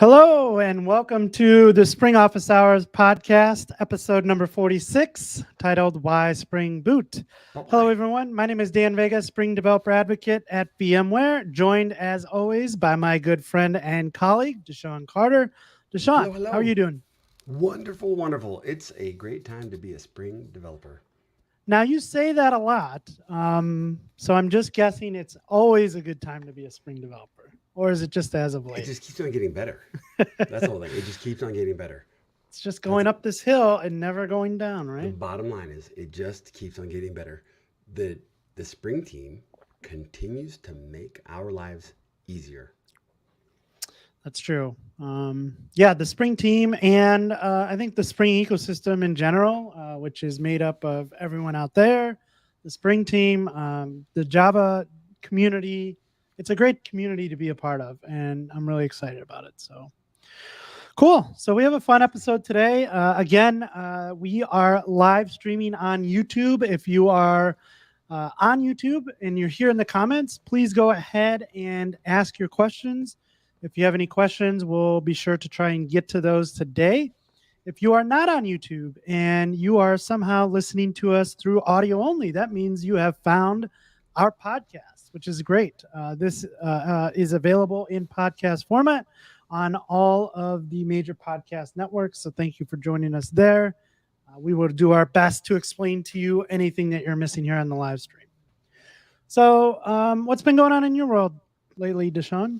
Hello and welcome to the Spring Office Hours podcast, episode number 46, titled Why Spring Boot. Hello, Bye-bye. everyone. My name is Dan Vega, Spring Developer Advocate at VMware, joined as always by my good friend and colleague, DaShaun Carter. Hello, DaShaun, how are you hello. doing? Wonderful, wonderful. It's a great time to be a Spring developer. Now, you say that a lot, so I'm just guessing it's always a good time to be a Spring developer, or is it just as of It late? just keeps on getting better. That's the whole thing. It just keeps on getting better. It's just That's going up this hill and never going down, the right? bottom line is it just keeps on getting better. The the Spring team continues to make our lives easier. That's true. Yeah, the Spring team and I think the Spring ecosystem in general, which is made up of everyone out there, the Spring team, the Java community. It's a great community to be a part of, and I'm really excited about it. So cool. So we have a fun episode today. Again, we are live streaming on YouTube. If you are on YouTube and you're here in the comments, please go ahead and ask your questions. If you have any questions, we'll be sure to try and get to those today. If you are not on YouTube and you are somehow listening to us through audio only, that means you have found our podcast, which is great. This is available in podcast format on all of the major podcast networks. So thank you for joining us there. We will do our best to explain to you anything that you're missing here on the live stream. So, what's been going on in your world lately, DaShaun?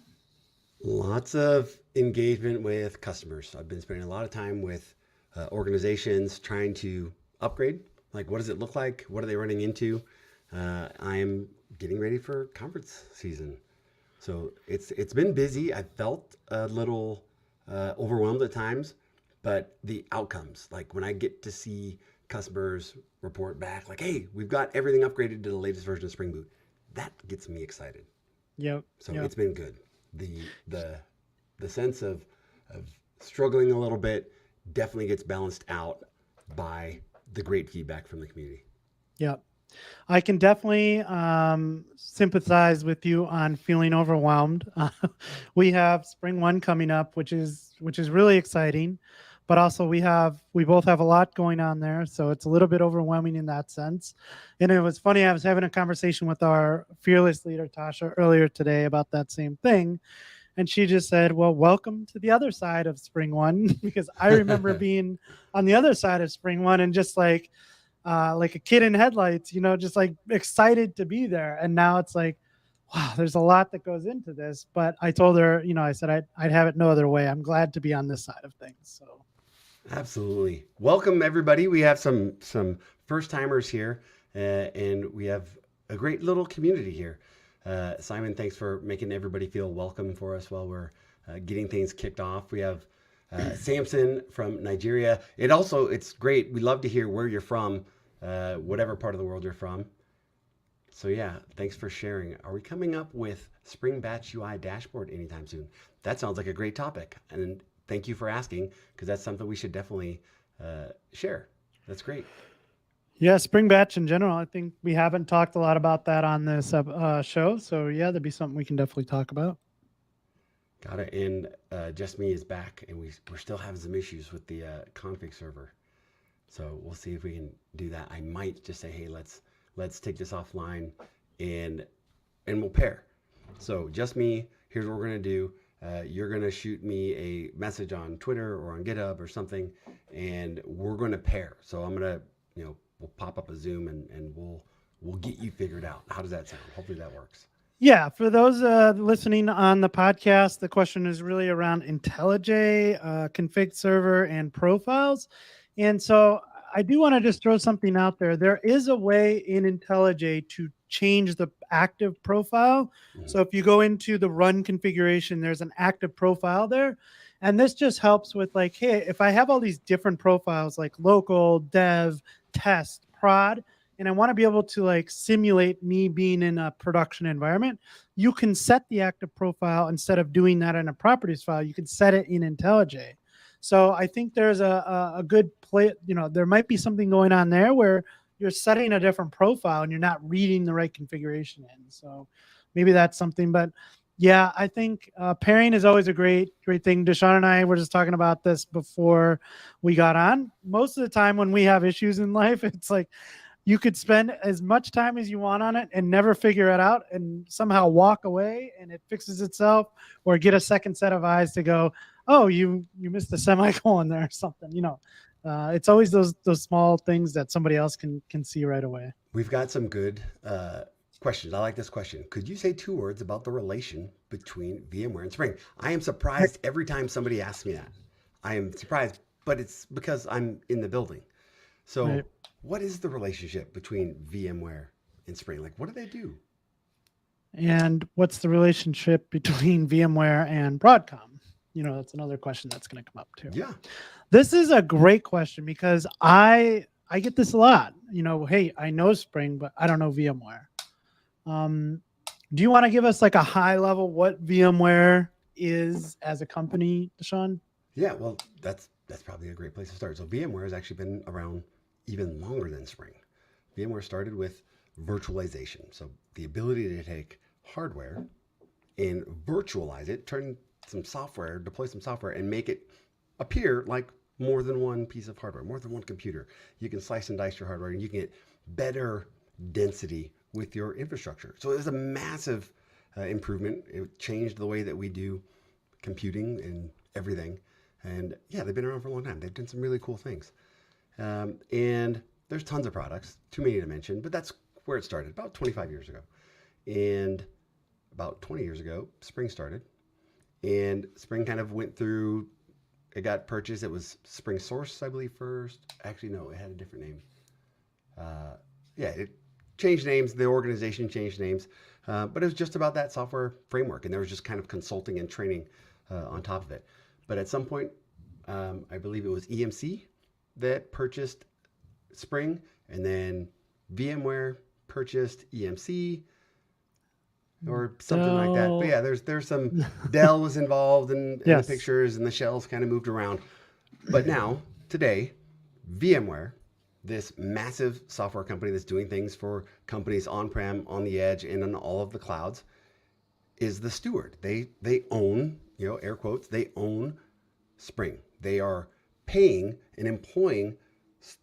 Lots of engagement with customers. I've been spending a lot of time with organizations trying to upgrade. Like, what does it look like? What are they running into? I am getting ready for conference season. So it's been busy. I felt a little overwhelmed at times, but the outcomes, like when I get to see customers report back, like, "Hey, we've got everything upgraded to the latest version of Spring Boot," that gets me excited. Yep. So Yep. it's been good. The the the sense of struggling a little bit definitely gets balanced out by the great feedback from the community. Yep. I can definitely sympathize with you on feeling overwhelmed. We have Spring One coming up, which is really exciting, but also we both have a lot going on there, so it's a little bit overwhelming in that sense. And it was funny. I was having a conversation with our fearless leader Tasha earlier today about that same thing, and she just said, "Well, welcome to the other side of Spring One," because I remember being on the other side of Spring One and just like a kid in headlights, just like excited to be there. And now it's like, wow, there's a lot that goes into this. But I told her, I said I'd have it no other way. I'm glad to be on this side of things. So Absolutely. Welcome everybody. We have some first timers here, and we have a great little community here. Simon, thanks for making everybody feel welcome for us while we're getting things kicked off. We have Samson from Nigeria. It's great. We love to hear where you're from, whatever part of the world you're from. So yeah, thanks for sharing. Are we coming up with Spring Batch UI dashboard anytime soon? That sounds like a great topic, and thank you for asking because that's something we should definitely share. That's great. yeah, Spring Batch in general, I think we haven't talked a lot about that on this show. So yeah, that'd be something we can definitely talk about. Got it. And Just Me is back, and we're still having some issues with the config server. So we'll see if we can do that. I might just say, hey, let's take this offline, and we'll pair. So Just Me, here's what we're gonna do. You're gonna shoot me a message on Twitter or on GitHub or something, and we're gonna pair. So I'm gonna, we'll pop up a Zoom and we'll get you figured out. How does that sound? Hopefully that works. Yeah, for those listening on the podcast, the question is really around IntelliJ, config server, and profiles. And so I do want to just throw something out there. There is a way in IntelliJ to change the active profile. Mhm. So if you go into the run configuration, there's an active profile there. And this just helps with like, hey, if I have all these different profiles like local, dev, test, prod, and I want to be able to like simulate me being in a production environment, you can set the active profile instead of doing that in a properties file. You can set it in IntelliJ. So I think there's a good play. There might be something going on there where you're setting a different profile and you're not reading the right configuration in. So maybe that's something. But Yeah, I think pairing is always a great thing. DaShaun and I were just talking about this before we got on. Most of the time when we have issues in life, it's like you could spend as much time as you want on it and never figure it out and somehow walk away and it fixes itself, or get a second set of eyes to go, oh, you missed a semicolon there or something. It's always those small things that somebody else can see right away. We've got some good questions. I like this question. Could you say 2 words about the relation between VMware and Spring? I am surprised every time somebody asks me that. I am surprised, but it's because I'm in the building. So, Right. what is the relationship between VMware and Spring? Like, what do they do? And what's the relationship between VMware and Broadcom? That's another question that's going to come up too. Yeah. This is a great question because I get this a lot. Hey, I know Spring, but I don't know VMware. Do you want to give us like a high level what VMware is as a company, DaShaun? Yeah, well, that's probably a great place to start. So VMware has actually been around even longer than Spring. VMware started with virtualization. So the ability to take hardware and virtualize it, turn some software, deploy some software, and make it appear like more than one piece of hardware, more than one computer. You can slice and dice your hardware and you can get better density with your infrastructure. So it was a massive improvement. It changed the way that we do computing and everything. And yeah, they've been around for a long time. They've done some really cool things. And there's tons of products, too many to mention, but that's where it started about 25 years ago. And about 20 years ago, Spring started. And Spring kind of went through, it got purchased. It was Spring Source, I believe, first. Actually, no, it had a different name. It changed names. The organization changed names. But it was just about that software framework. And there was just kind of consulting and training on top of it. But at some point, I believe it was EMC that purchased Spring. And then VMware purchased EMC. Or something like that. But yeah, there's some Dell was involved in Yes. the pictures, and the shells kind of moved around. But now, today, VMware, this massive software company that's doing things for companies on-prem, on the edge, and on all of the clouds, is the steward. They own, air quotes, they own Spring. They are paying and employing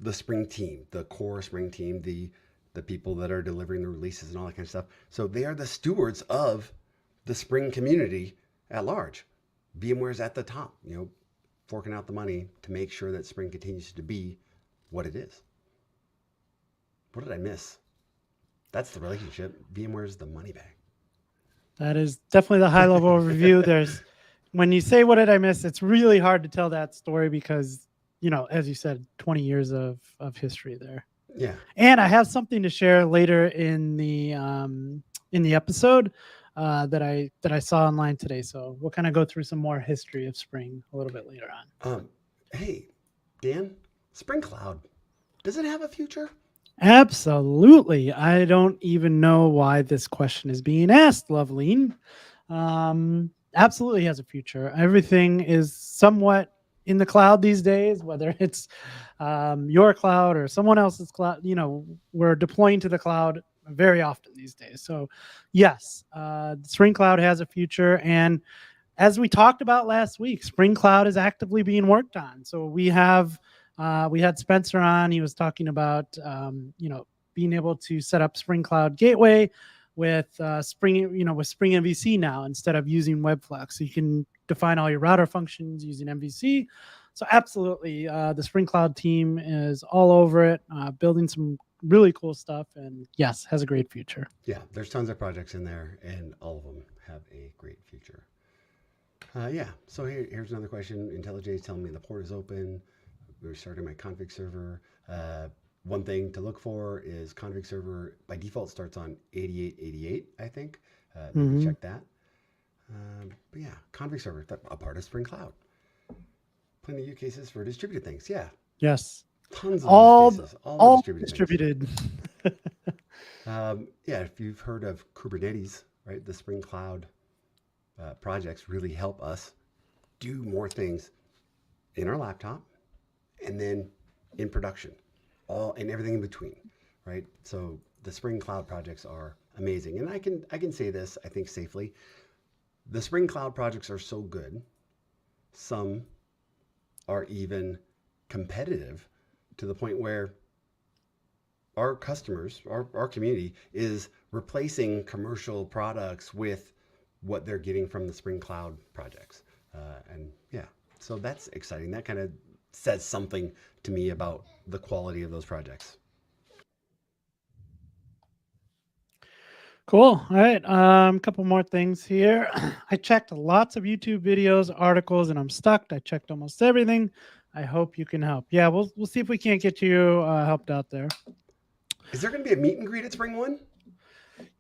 the Spring team, the core Spring team, the people that are delivering the releases and all that kind of stuff. So they are the stewards of the Spring community at large. VMware's at the top, forking out the money to make sure that Spring continues to be what it is. What did I miss? That's the relationship. VMware's the money bag. That is definitely the high level overview. When you say what did I miss, it's really hard to tell that story because, as you said, 20 years of history there. Yeah. And I have something to share later in the episode that I saw online today. So we'll kind of go through some more history of Spring a little bit later on. Hey, Dan, Spring Cloud, does it have a future? Absolutely. I don't even know why this question is being asked, Loveline. Absolutely has a future. Everything is somewhat in the cloud these days, whether it's your cloud or someone else's cloud. We're deploying to the cloud very often these days. So yes, Spring Cloud has a future. And as we talked about last week, Spring Cloud is actively being worked on. So we had Spencer on. He was talking about being able to set up Spring Cloud Gateway with Spring MVC now instead of using Webflex. So you can define all your router functions using MVC. So absolutely, the Spring Cloud team is all over it, building some really cool stuff, and yes, has a great future. Yeah, there's tons of projects in there, and all of them have a great future. So here's another question. IntelliJ is telling me the port is open. We're starting my config server. One thing to look for is config server by default starts on 8888, I think. Maybe check that. But yeah, config server, a part of Spring Cloud. Plenty of use cases for distributed things. Yeah. Yes. Tons of use cases. All distributed. If you've heard of Kubernetes, right? The Spring Cloud projects really help us do more things in our laptop and then in production, and everything in between, right? So the Spring Cloud projects are amazing. And I can say this, I think safely. The Spring Cloud projects are so good. Some are even competitive to the point where our customers, our community is replacing commercial products with what they're getting from the Spring Cloud projects. And yeah, so that's exciting. That kind of says something to me about the quality of those projects. Cool. All right. A couple more things here. I checked lots of YouTube videos, articles, and I'm stuck. I checked almost everything. I hope you can help. Yeah, we'll see if we can't get you helped out there. Is there going to be a meet and greet at Spring One?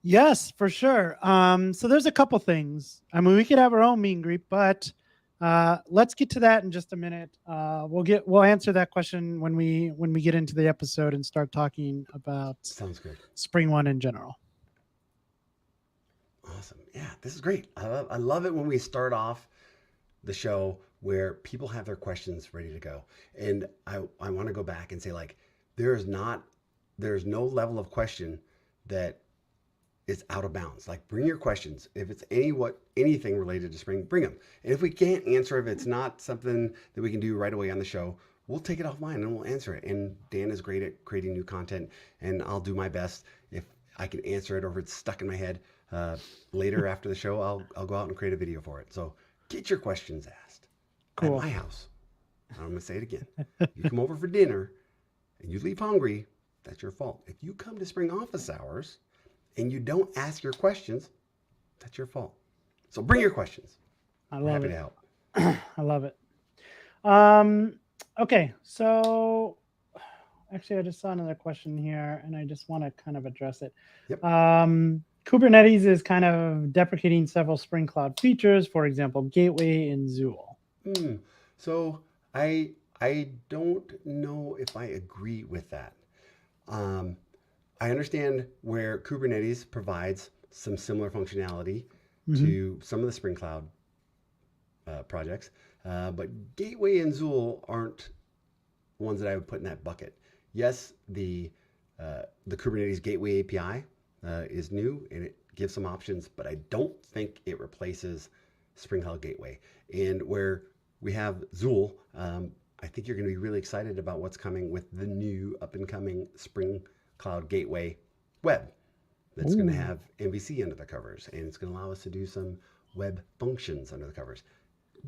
Yes, for sure. So there's a couple things. I mean, we could have our own meet and greet, but let's get to that in just a minute. We'll answer that question when we get into the episode and start talking about Sounds good. Spring One in general. Awesome. Yeah, this is great. I love it when we start off the show where people have their questions ready to go. And I want to go back and say, like, there's no level of question that is out of bounds. Like, bring your questions. If it's anything related to spring, bring them. And if we can't answer, if it's not something that we can do right away on the show, we'll take it offline and we'll answer it. And Dan is great at creating new content, and I'll do my best if I can answer it or if it's stuck in my head. Later after the show, I'll go out and create a video for it. So get your questions asked. Cool. At my house. I'm going to say it again. You come over for dinner and you leave hungry, that's your fault. If you come to Spring office hours and you don't ask your questions, that's your fault. So bring your questions. I love it. Happy to help. I love it. Okay, so actually I just saw another question here and I just want to kind of address it. Yep. Kubernetes is kind of deprecating several Spring Cloud features, for example, Gateway and Zool. So I don't know if I agree with that. I understand where Kubernetes provides some similar functionality to some of the Spring Cloud projects, but Gateway and Zool aren't ones that I would put in that bucket. Yes, the Kubernetes Gateway API is new and it gives some options, but I don't think it replaces Spring Cloud Gateway. And where we have Zool, I think you're going to be really excited about what's coming with the new up and coming Spring Cloud Gateway web. That's going to have MVC under the covers, and it's going to allow us to do some web functions under the covers.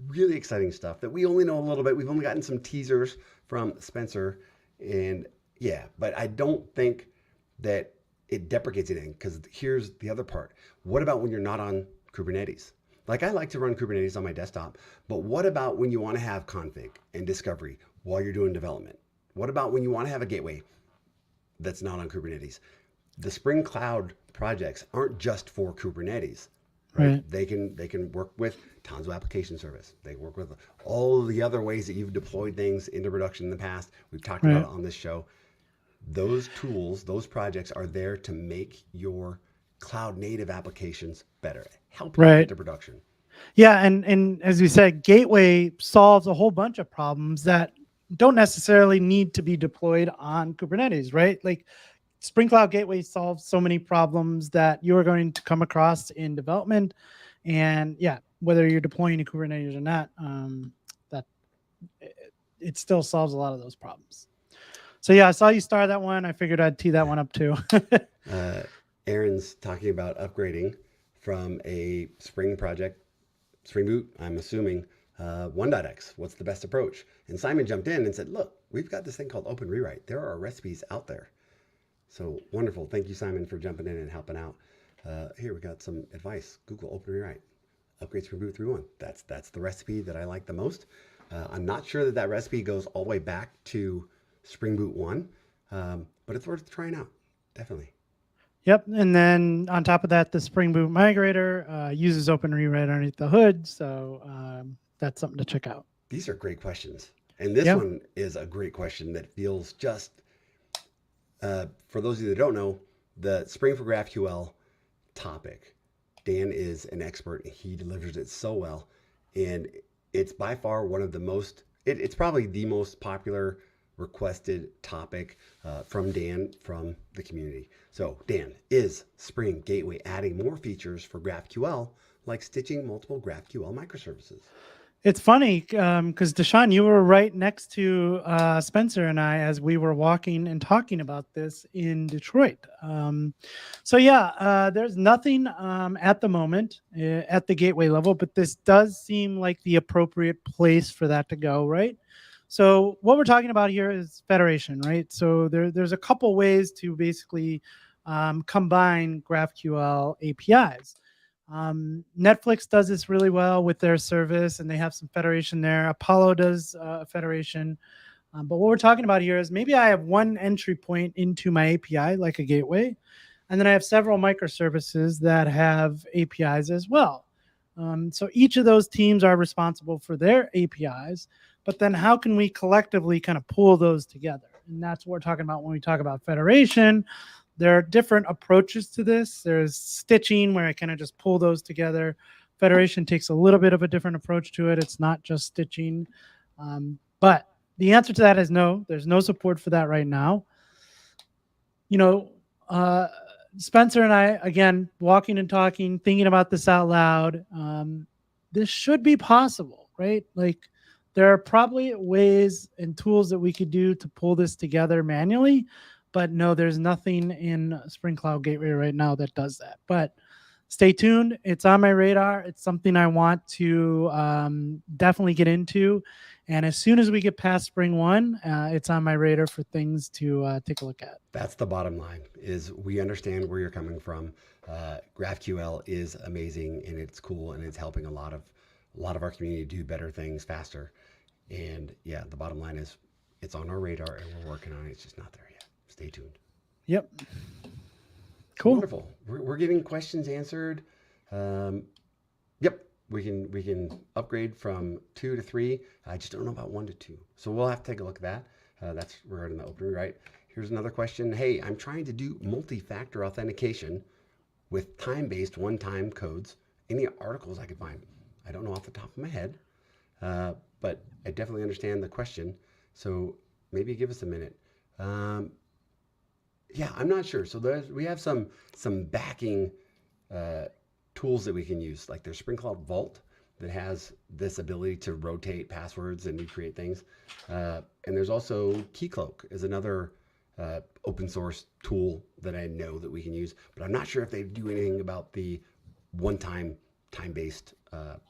Really exciting stuff that we only know a little bit. We've only gotten some teasers from Spencer, and yeah, but I don't think that it deprecates anything, because here's the other part. What about when you're not on Kubernetes? Like, I like to run Kubernetes on my desktop, but what about when you want to have config and discovery while you're doing development? What about when you want to have a gateway that's not on Kubernetes? The Spring Cloud projects aren't just for Kubernetes, right? They can work with tons of application service. They work with all the other ways that you've deployed things into production in the past. We've talked about it on this show. Those tools, those projects are there to make your cloud native applications better, help you get to production. Yeah, and as you said, Gateway solves a whole bunch of problems that don't necessarily need to be deployed on Kubernetes, right? Like, Spring Cloud Gateway solves so many problems that you're going to come across in development. And yeah, whether you're deploying to Kubernetes or not, that it still solves a lot of those problems. So yeah, I saw you star that one. I figured I'd tee that one up too. Aaron's talking about upgrading from a Spring project, Spring Boot, I'm assuming, 1.x. What's the best approach? And Simon jumped in and said, look, we've got this thing called Open Rewrite. There are recipes out there. So wonderful. Thank you, Simon, for jumping in and helping out. Here, we got some advice. Google Open Rewrite. Upgrade Spring Boot 3.1. That's the recipe that I like the most. I'm not sure that recipe goes all the way back to Spring Boot 1, but it's worth trying out. Definitely. Yep. And then on top of that, the Spring Boot Migrator uses Open Rewrite underneath the hood. So that's something to check out. These are great questions. And this one is a great question that feels just, for those of you that don't know, the Spring for GraphQL topic, Dan is an expert and he delivers it so well. And it's by far one of the most, it's probably the most popular requested topic from Dan from the community. So Dan, is Spring Gateway adding more features for GraphQL like stitching multiple GraphQL microservices. It's funny because DaShaun, you were right next to Spencer and I as we were walking and talking about this in Detroit. There's nothing at the moment at the gateway level, but this does seem like the appropriate place for that to go, right? So what we're talking about here is federation, right? So there's a couple ways to basically combine GraphQL APIs. Netflix does this really well with their service, and they have some federation there. Apollo does a federation. But what we're talking about here is maybe I have one entry point into my API, like a gateway, and then I have several microservices that have APIs as well. So each of those teams are responsible for their APIs, but then how can we collectively kind of pull those together? And that's what we're talking about when we talk about federation. There are different approaches to this. There's stitching, where I kind of just pull those together. Federation takes a little bit of a different approach to it. It's not just stitching. But the answer to that is no. There's no support for that right now. Spencer and I, again, walking and talking, thinking about this out loud, this should be possible, right? Like, there are probably ways and tools that we could do to pull this together manually. But no, there's nothing in Spring Cloud Gateway right now that does that. But stay tuned. It's on my radar. It's something I want to definitely get into. And as soon as we get past Spring 1, it's on my radar for things to take a look at. That's the bottom line, is we understand where you're coming from. GraphQL is amazing, and it's cool, and it's helping a lot of our community do better things faster. And yeah, the bottom line is it's on our radar, and we're working on it. It's just not there yet. Stay tuned. Yep. Cool. Wonderful. We're getting questions answered. Yep. We can upgrade from 2 to 3. I just don't know about 1 to 2. So we'll have to take a look at that. That's regarding the opening, right? Here's another question. Hey, I'm trying to do multi-factor authentication with time-based one-time codes. Any articles I could find? I don't know off the top of my head, but I definitely understand the question. So maybe give us a minute. Yeah, I'm not sure. So we have some backing tools that we can use. Like there's Spring Cloud Vault that has this ability to rotate passwords and recreate things. And there's also Keycloak is another open source tool that I know that we can use. But I'm not sure if they do anything about the one-time time-based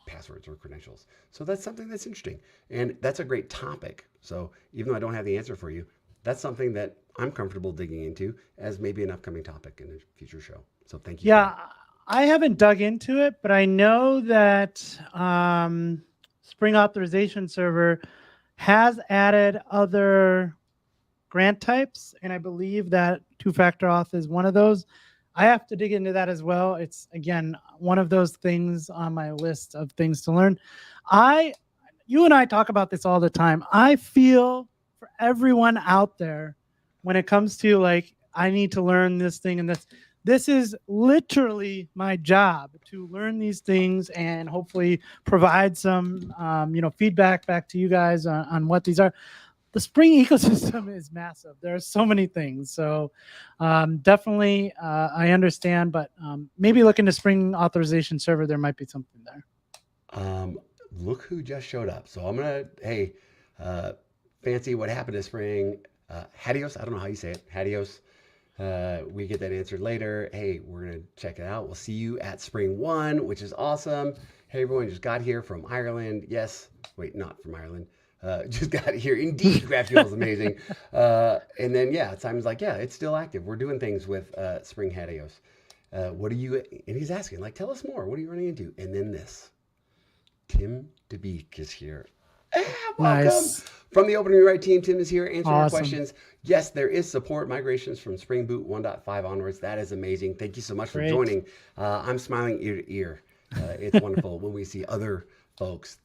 passwords or credentials. So that's something that's interesting. And that's a great topic. So even though I don't have the answer for you, that's something that I'm comfortable digging into as maybe an upcoming topic in a future show. So thank you. Yeah, I haven't dug into it, but I know that Spring Authorization Server has added other grant types, and I believe that two-factor auth is one of those. I have to dig into that as well. It's, again, one of those things on my list of things to learn. You and I talk about this all the time. I feel for everyone out there when it comes to like, I need to learn this thing and this. This is literally my job, to learn these things and hopefully provide some, feedback back to you guys on what these are. The Spring ecosystem is massive. There are so many things. So definitely I understand, but maybe look into Spring Authorization Server. There might be something there. Look who just showed up. So I'm going to, Fancy, what happened to Spring? Hadios, I don't know how you say it. Hadios. We get that answered later. Hey, we're going to check it out. We'll see you at Spring 1, which is awesome. Hey, everyone just got here from Ireland. Yes. Wait, not from Ireland. Just got here. Indeed, GraphQL is amazing. And then, yeah, Simon's like, yeah, it's still active. We're doing things with Spring Hadios. What are you, and he's asking, like, tell us more. What are you running into? And then this. Tim DeBeek is here. Welcome. Nice. From the Opening Right team, Tim is here answering your questions. Yes, there is support migrations from Spring Boot 1.5 onwards. That is amazing. Thank you so much for joining. I'm smiling ear to ear. It's wonderful when we see other folks,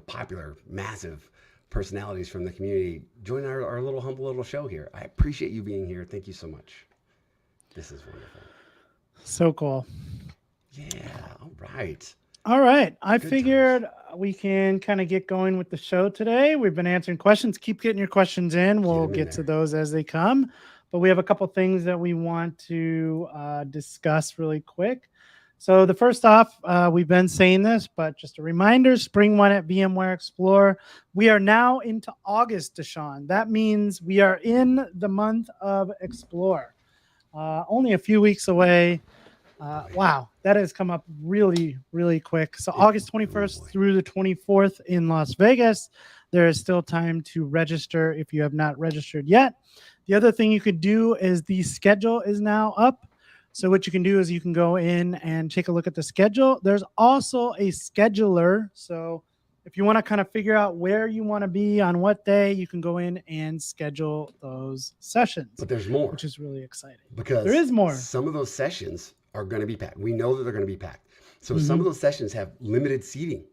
popular, massive personalities from the community join our little humble little show here. I appreciate you being here. Thank you so much. This is wonderful. So cool. Yeah. All right. All right. I figured we can kind of get going with the show today. We've been answering questions. Keep getting your questions in. We'll get to those as they come. But we have a couple things that we want to discuss really quick. So the first off, we've been saying this, but just a reminder, Spring 1 at VMware Explore. We are now into August, DaShaun. That means we are in the month of Explore. Only a few weeks away. Wow, that has come up really, really quick. So August 21st through the 24th in Las Vegas. There is still time to register if you have not registered yet. The other thing you could do is the schedule is now up. So what you can do is you can go in and take a look at the schedule. There's also a scheduler. So if you want to kind of figure out where you want to be on what day, you can go in and schedule those sessions. But there's more, which is really exciting. Because there is more. Some of those sessions are going to be packed. We know that they're going to be packed. So some of those sessions have limited seating.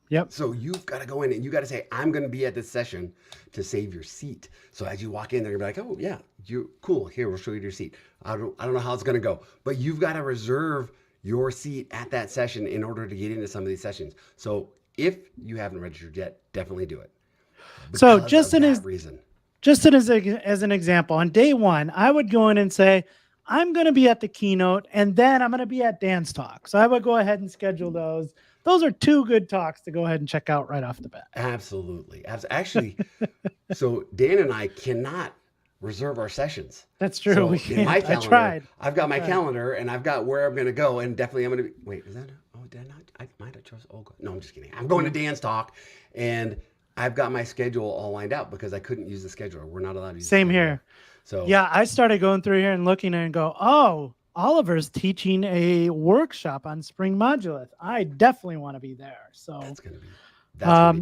Yep. So you've got to go in and you got to say, I'm going to be at this session to save your seat. So as you walk in, they're going to be like, oh yeah, you cool. Here, we'll show you your seat. I don't know how it's going to go, but you've got to reserve your seat at that session in order to get into some of these sessions. So if you haven't registered yet, definitely do it. So just as an example, on day one, I would go in and say, I'm going to be at the keynote and then I'm going to be at Dan's talk. So I would go ahead and schedule those. Those are two good talks to go ahead and check out right off the bat. Absolutely. Actually, so Dan and I cannot reserve our sessions. That's true. So we can't. In my calendar, I tried. I've got my calendar and I've got where I'm going to go, and definitely I'm going to be. Wait, is that? Oh, did I not? I might have chosen. Oh, no, I'm just kidding. I'm going to Dan's talk, and I've got my schedule all lined out because I couldn't use the scheduler. We're not allowed to use. Same here. So yeah, I started going through here and looking and go, oh, Oliver's teaching a workshop on Spring Modulith. I definitely want to be there. So that's going to be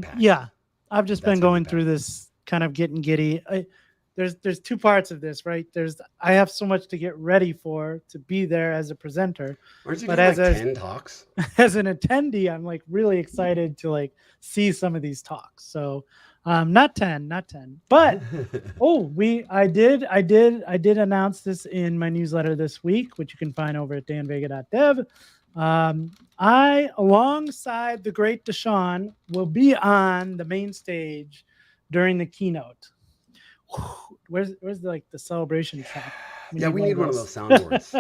packed. Yeah, I've just been going through this, kind of getting giddy. There's two parts of this, right? I have so much to get ready for to be there as a presenter. Aren't you getting like 10 talks? As an attendee, I'm like really excited to like see some of these talks. So not 10, but I did announce this in my newsletter this week, which you can find over at danvega.dev. I, alongside the great DaShaun, will be on the main stage during the keynote. Where's the celebration track? Yeah, we need one of those soundboards.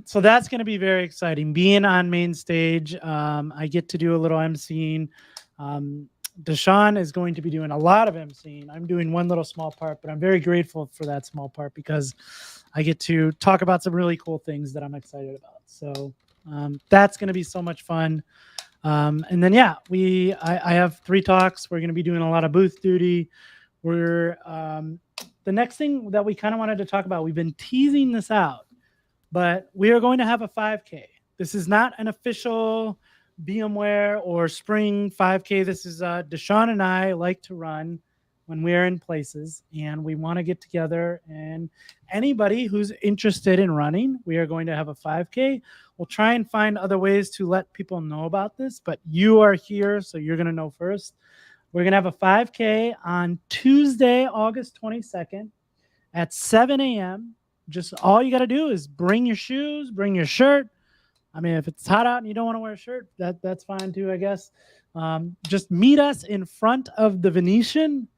So that's going to be very exciting. Being on main stage, I get to do a little emceeing. DaShaun is going to be doing a lot of emceeing. I'm doing one little small part, but I'm very grateful for that small part because I get to talk about some really cool things that I'm excited about. So that's going to be so much fun. And then, I have 3 talks. We're going to be doing a lot of booth duty. We're the next thing that we kind of wanted to talk about, we've been teasing this out, but we are going to have a 5K. This is not an official VMware or Spring 5K. This is DaShaun and I like to run when we're in places, and we want to get together. And anybody who's interested in running, we are going to have a 5K. We'll try and find other ways to let people know about this, but you are here, so you're going to know first. We're going to have a 5K on Tuesday, August 22nd at 7 a.m. Just all you got to do is bring your shoes, bring your shirt. I mean, if it's hot out and you don't want to wear a shirt, that's fine too, I guess. Just meet us in front of the Venetian,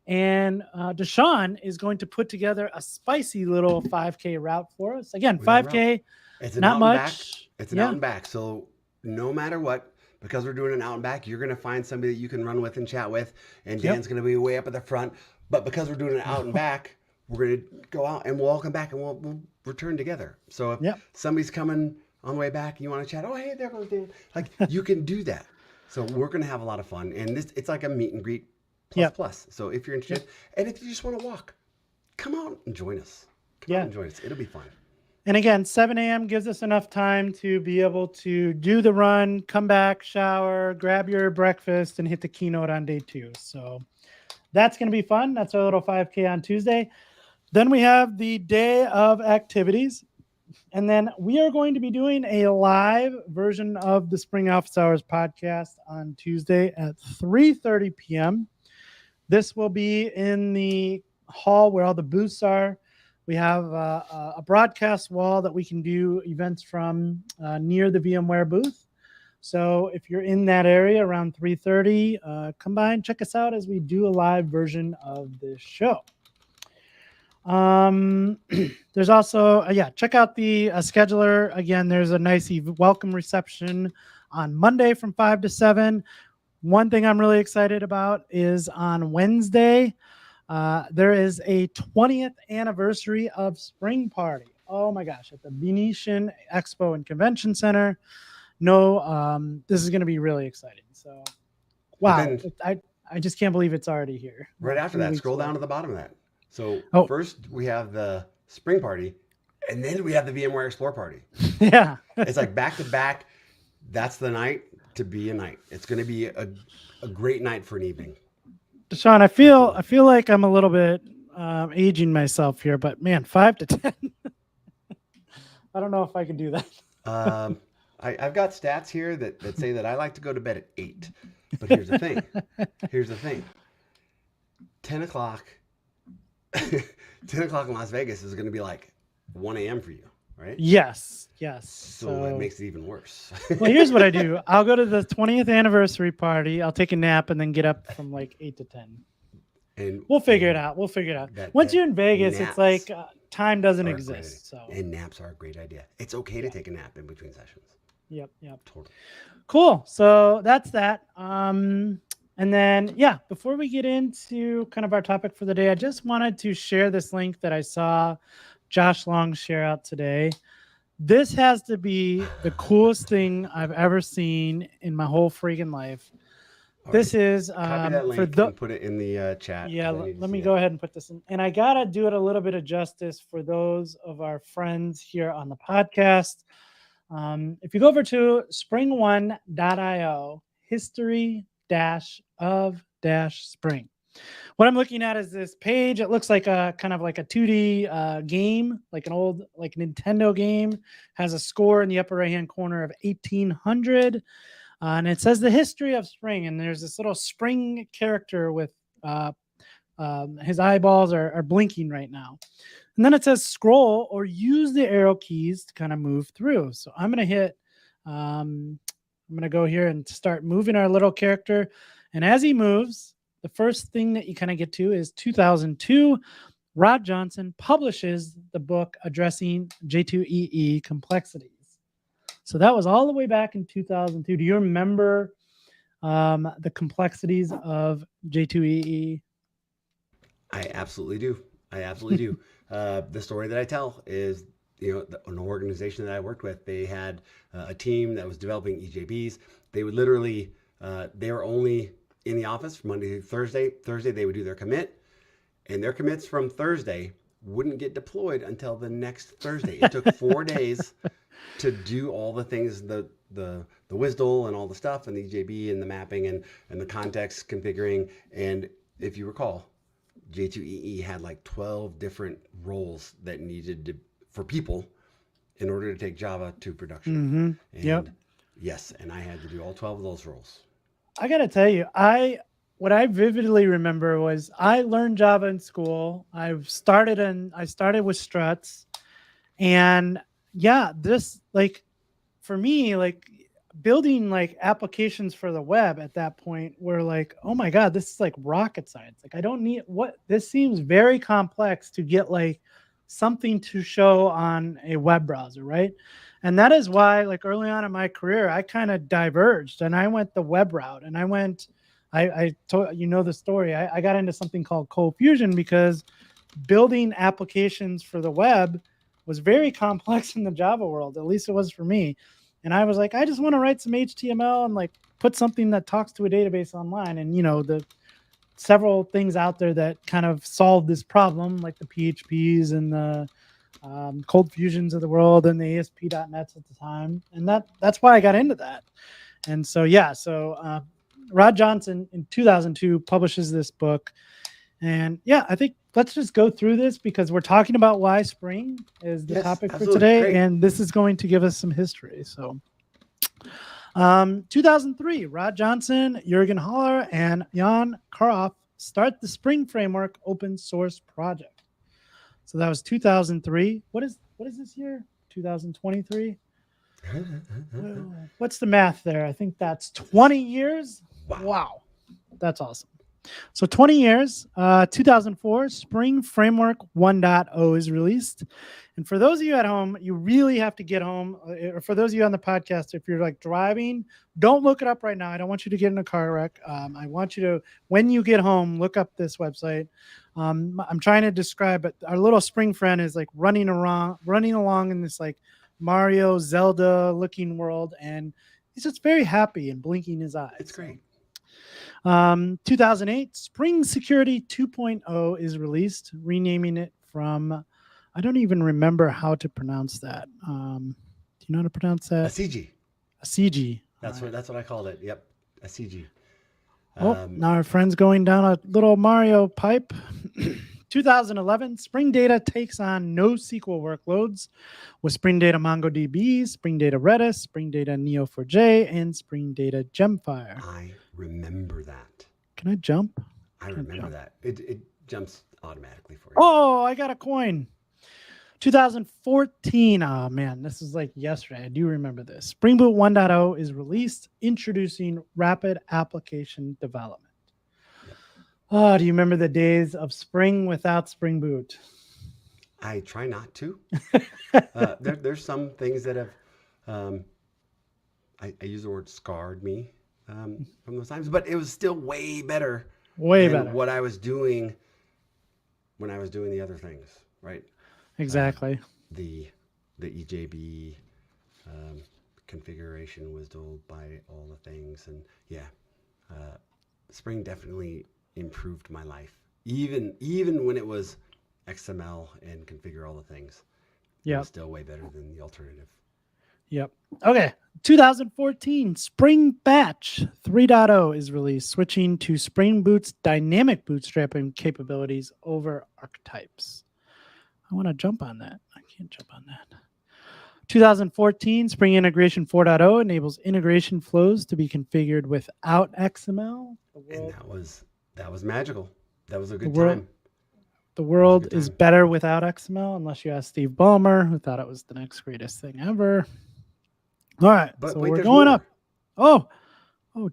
and DaShaun is going to put together a spicy little 5K route for us. Again, 5K, it's not much. It's an out and back. So no matter what, because we're doing an out and back, you're going to find somebody that you can run with and chat with, and Dan's going to be way up at the front. But because we're doing an out and back, we're going to go out and we'll all come back and we'll return together. So if somebody's coming on the way back and you want to chat, oh, hey, there goes Dan. Like, you can do that. So we're going to have a lot of fun. And it's like a meet and greet plus. So if you're interested, and if you just want to walk, come out and join us. Come out and join us. It'll be fun. And again, 7 a.m. gives us enough time to be able to do the run, come back, shower, grab your breakfast, and hit the keynote on day 2. So that's going to be fun. That's our little 5K on Tuesday. Then we have the day of activities. And then we are going to be doing a live version of the Spring Office Hours podcast on Tuesday at 3:30 p.m. This will be in the hall where all the booths are. We have a broadcast wall that we can do events from near the VMware booth. So if you're in that area around 3:30, come by and check us out as we do a live version of this show. There's also, check out the scheduler. Again, there's a nice welcome reception on Monday from 5 to 7. One thing I'm really excited about is on Wednesday, there is a 20th anniversary of Spring Party. Oh my gosh, at the Venetian Expo and Convention Center. No, this is going to be really exciting. So, wow, Then I just can't believe it's already here. right after that, scroll down to the bottom of that. So first we have the Spring Party, and then we have the VMware Explore Party. Yeah, it's like back to back. That's the night to be a night. It's going to be a great night for an evening. DaShaun, I feel like I'm a little bit aging myself here, but man, 5 to 10. I don't know if I can do that. I've got stats here that say that I like to go to bed at 8. But here's the thing. 10 o'clock. 10 o'clock in Las Vegas is going to be like 1 a.m. for you, right? Yes. So it makes it even worse. Well, here's what I do. I'll go to the 20th anniversary party. I'll take a nap and then get up from like 8 to 10. And we'll figure it out. Once you're in Vegas, it's like time doesn't exist. And naps are a great idea. It's okay to take a nap in between sessions. Yep. Totally. Cool. So that's that. And then, before we get into kind of our topic for the day, I just wanted to share this link that I saw Josh Long share out today. This has to be the coolest thing I've ever seen in my whole freaking life. This is copy that link and put it in the chat. Yeah, let me go ahead and put this in. And I got to do it a little bit of justice for those of our friends here on the podcast. If you go over to spring1.io, history-of-spring. What I'm looking at is this page. It looks like a kind of like a 2D game, like an old Nintendo game. Has a score in the upper right-hand corner of 1800. And it says the history of spring. And there's this little spring character with his eyeballs are blinking right now. And then it says scroll or use the arrow keys to kind of move through. So I'm going to hit, I'm going to go here and start moving our little character. And as he moves, the first thing that you kind of get to is 2002. Rod Johnson publishes the book addressing J2EE complexities. So that was all the way back in 2002. Do you remember the complexities of J2EE? I absolutely do. The story that I tell is, an organization that I worked with, they had a team that was developing EJBs. They would literally, they were only in the office from Monday to Thursday. Thursday, they would do their commit, and their commits from Thursday wouldn't get deployed until the next Thursday. It took 4 days to do all the things, the WSDL and all the stuff, and the EJB and the mapping and the context configuring. And if you recall, J2EE had like 12 different roles that needed for people in order to take Java to production. And yes, and I had to do all 12 of those roles. I got to tell you, what I vividly remember was I learned Java in school. I started with struts, and this for me, building applications for the web at that point were like, oh my God, this is like rocket science. I don't need this seems very complex to get something to show on a web browser, right? And that is why early on in my career, I kind of diverged and I went the web route, and I told the story. I got into something called Cold Fusion because building applications for the web was very complex in the Java world. At least it was for me. And I was like, I just want to write some HTML and put something that talks to a database online. And, the several things out there that kind of solve this problem, like the PHPs and the Cold Fusions of the world and the ASP.NETs at the time. And that's why I got into that. And so, Rod Johnson in 2002 publishes this book. And I think let's just go through this because we're talking about why spring is the topic for today. Great. And this is going to give us some history. So 2003, Rod Johnson, Jürgen Haller, and Jan Karoff start the Spring Framework open source project. So that was 2003. What is this year? 2023? What's the math there? I think that's 20 years. Wow. That's awesome. So 20 years, 2004, Spring Framework 1.0 is released. And for those of you at home, you really have to get home. Or for those of you on the podcast, if you're like driving, don't look it up right now. I don't want you to get in a car wreck. I want you to, when you get home, look up this website. I'm trying to describe it. Our little spring friend is like running along in this like Mario, Zelda looking world. And he's just very happy and blinking his eyes. It's great. 2008, Spring Security 2.0 is released, renaming it from, I don't even remember how to pronounce that. Do you know how to pronounce that? ACG. ACG. That's what I called it. Yep. ACG. Now our friend's going down a little Mario pipe. 2011, Spring Data takes on NoSQL workloads with Spring Data MongoDB, Spring Data Redis, Spring Data Neo4j, and Spring Data Gemfire. I remember that. Can I jump? I remember that. It jumps automatically for you. Oh, I got a coin. 2014. Oh, man, this is like yesterday. I do remember this. Spring Boot 1.0 is released, introducing rapid application development. Oh, do you remember the days of spring without Spring Boot? I try not to. There's some things that have, I use the word scarred me from those times, but it was still way better. Than what I was doing when I was doing the other things, right? Exactly. The EJB configuration was told by all the things, and Spring definitely improved my life. Even when it was XML and configure all the things, it was still way better than the alternative. Yep. Okay. 2014, Spring Batch 3.0 is released, switching to Spring Boot's dynamic bootstrapping capabilities over archetypes. I want to jump on that. I can't jump on that. 2014, Spring Integration 4.0 enables integration flows to be configured without XML. And that was magical. That was a good time. The world is better without XML, unless you ask Steve Ballmer, who thought it was the next greatest thing ever. All right, but so wait, we're going up. Oh,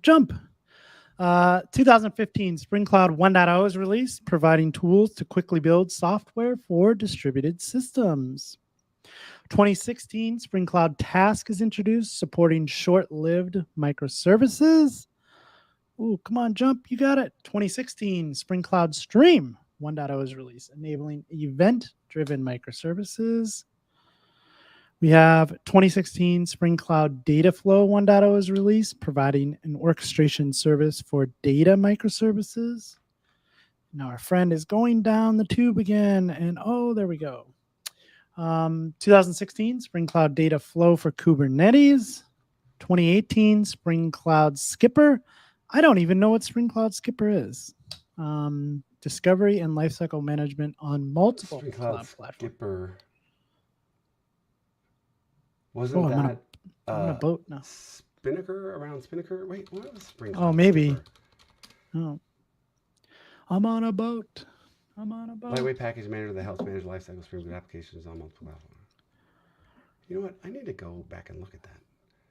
jump. 2015, Spring Cloud 1.0 is released, providing tools to quickly build software for distributed systems. 2016, Spring Cloud Task is introduced, supporting short-lived microservices. Ooh, come on, jump. You got it. 2016, Spring Cloud Stream 1.0 is released, enabling event-driven microservices. We have 2016 Spring Cloud Dataflow 1.0 is released, providing an orchestration service for data microservices. Now our friend is going down the tube again, and there we go. 2016 Spring Cloud Dataflow for Kubernetes. 2018 Spring Cloud Skipper. I don't even know what Spring Cloud Skipper is. Discovery and lifecycle management on multiple Spring cloud Cloud platforms. Skipper. Wasn't that I'm on a boat now. Spinnaker? Wait, what was Spring Cloud maybe. Skipper? Oh, I'm on a boat. Lightweight package manager that helps manage lifecycle Spring Boot applications on multiple platforms. You know what? I need to go back and look at that.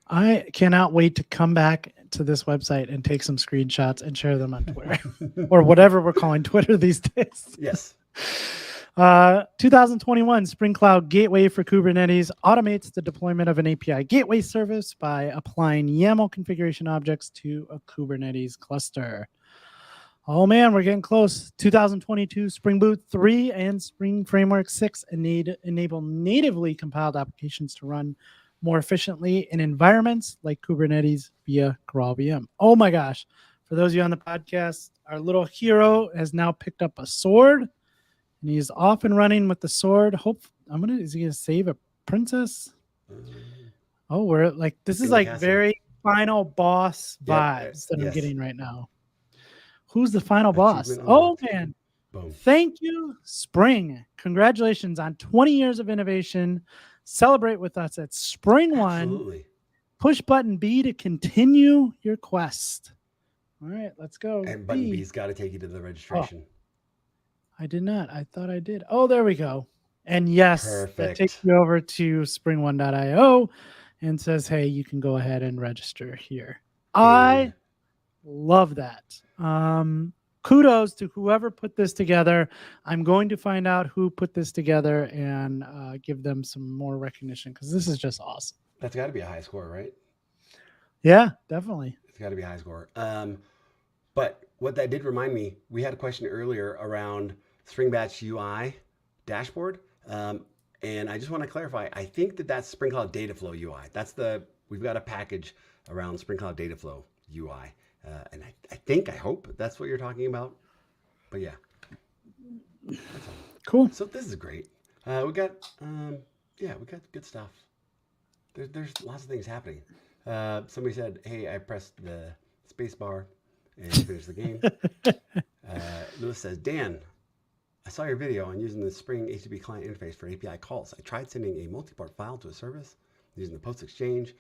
I cannot wait to come back to this website and take some screenshots and share them on Twitter or whatever we're calling Twitter these days. Yes. 2021 Spring Cloud Gateway for Kubernetes automates the deployment of an API gateway service by applying YAML configuration objects to a Kubernetes cluster. Oh man, we're getting close. 2022 Spring Boot 3 and Spring Framework 6 enable natively compiled applications to run more efficiently in environments like Kubernetes via GraalVM. Oh my gosh. For those of you on the podcast, our little hero has now picked up a sword, and he's off and running with the sword. Is he gonna save a princess? Oh, we're like, this is like very final boss vibes that I'm getting right now. Who's the final boss? Oh man. Boom. Thank you, Spring. Congratulations on 20 years of innovation. Celebrate with us at Spring One. Absolutely. Push button B to continue your quest. All right, let's go. And button B's got to take you to the registration. I did not. I thought I did. Oh, there we go. And yes, that takes you over to spring1.io and says, hey, you can go ahead and register here. I love that. kudos to whoever put this together. I'm going to find out who put this together and give them some more recognition because this is just awesome. That's got to be a high score, right? Yeah, definitely. It's got to be a high score. But what that did remind me, we had a question earlier around Spring Batch UI dashboard. And I just want to clarify, I think that's Spring Cloud Dataflow UI. We've got a package around Spring Cloud Dataflow UI. And I hope that's what you're talking about. But yeah. Cool. So this is great. We got good stuff. There's lots of things happening. Somebody said, hey, I pressed the space bar and finished the game. Lewis says, Dan, I saw your video on using the Spring HTTP client interface for API calls. I tried sending a multi-port file to a service using the post exchange.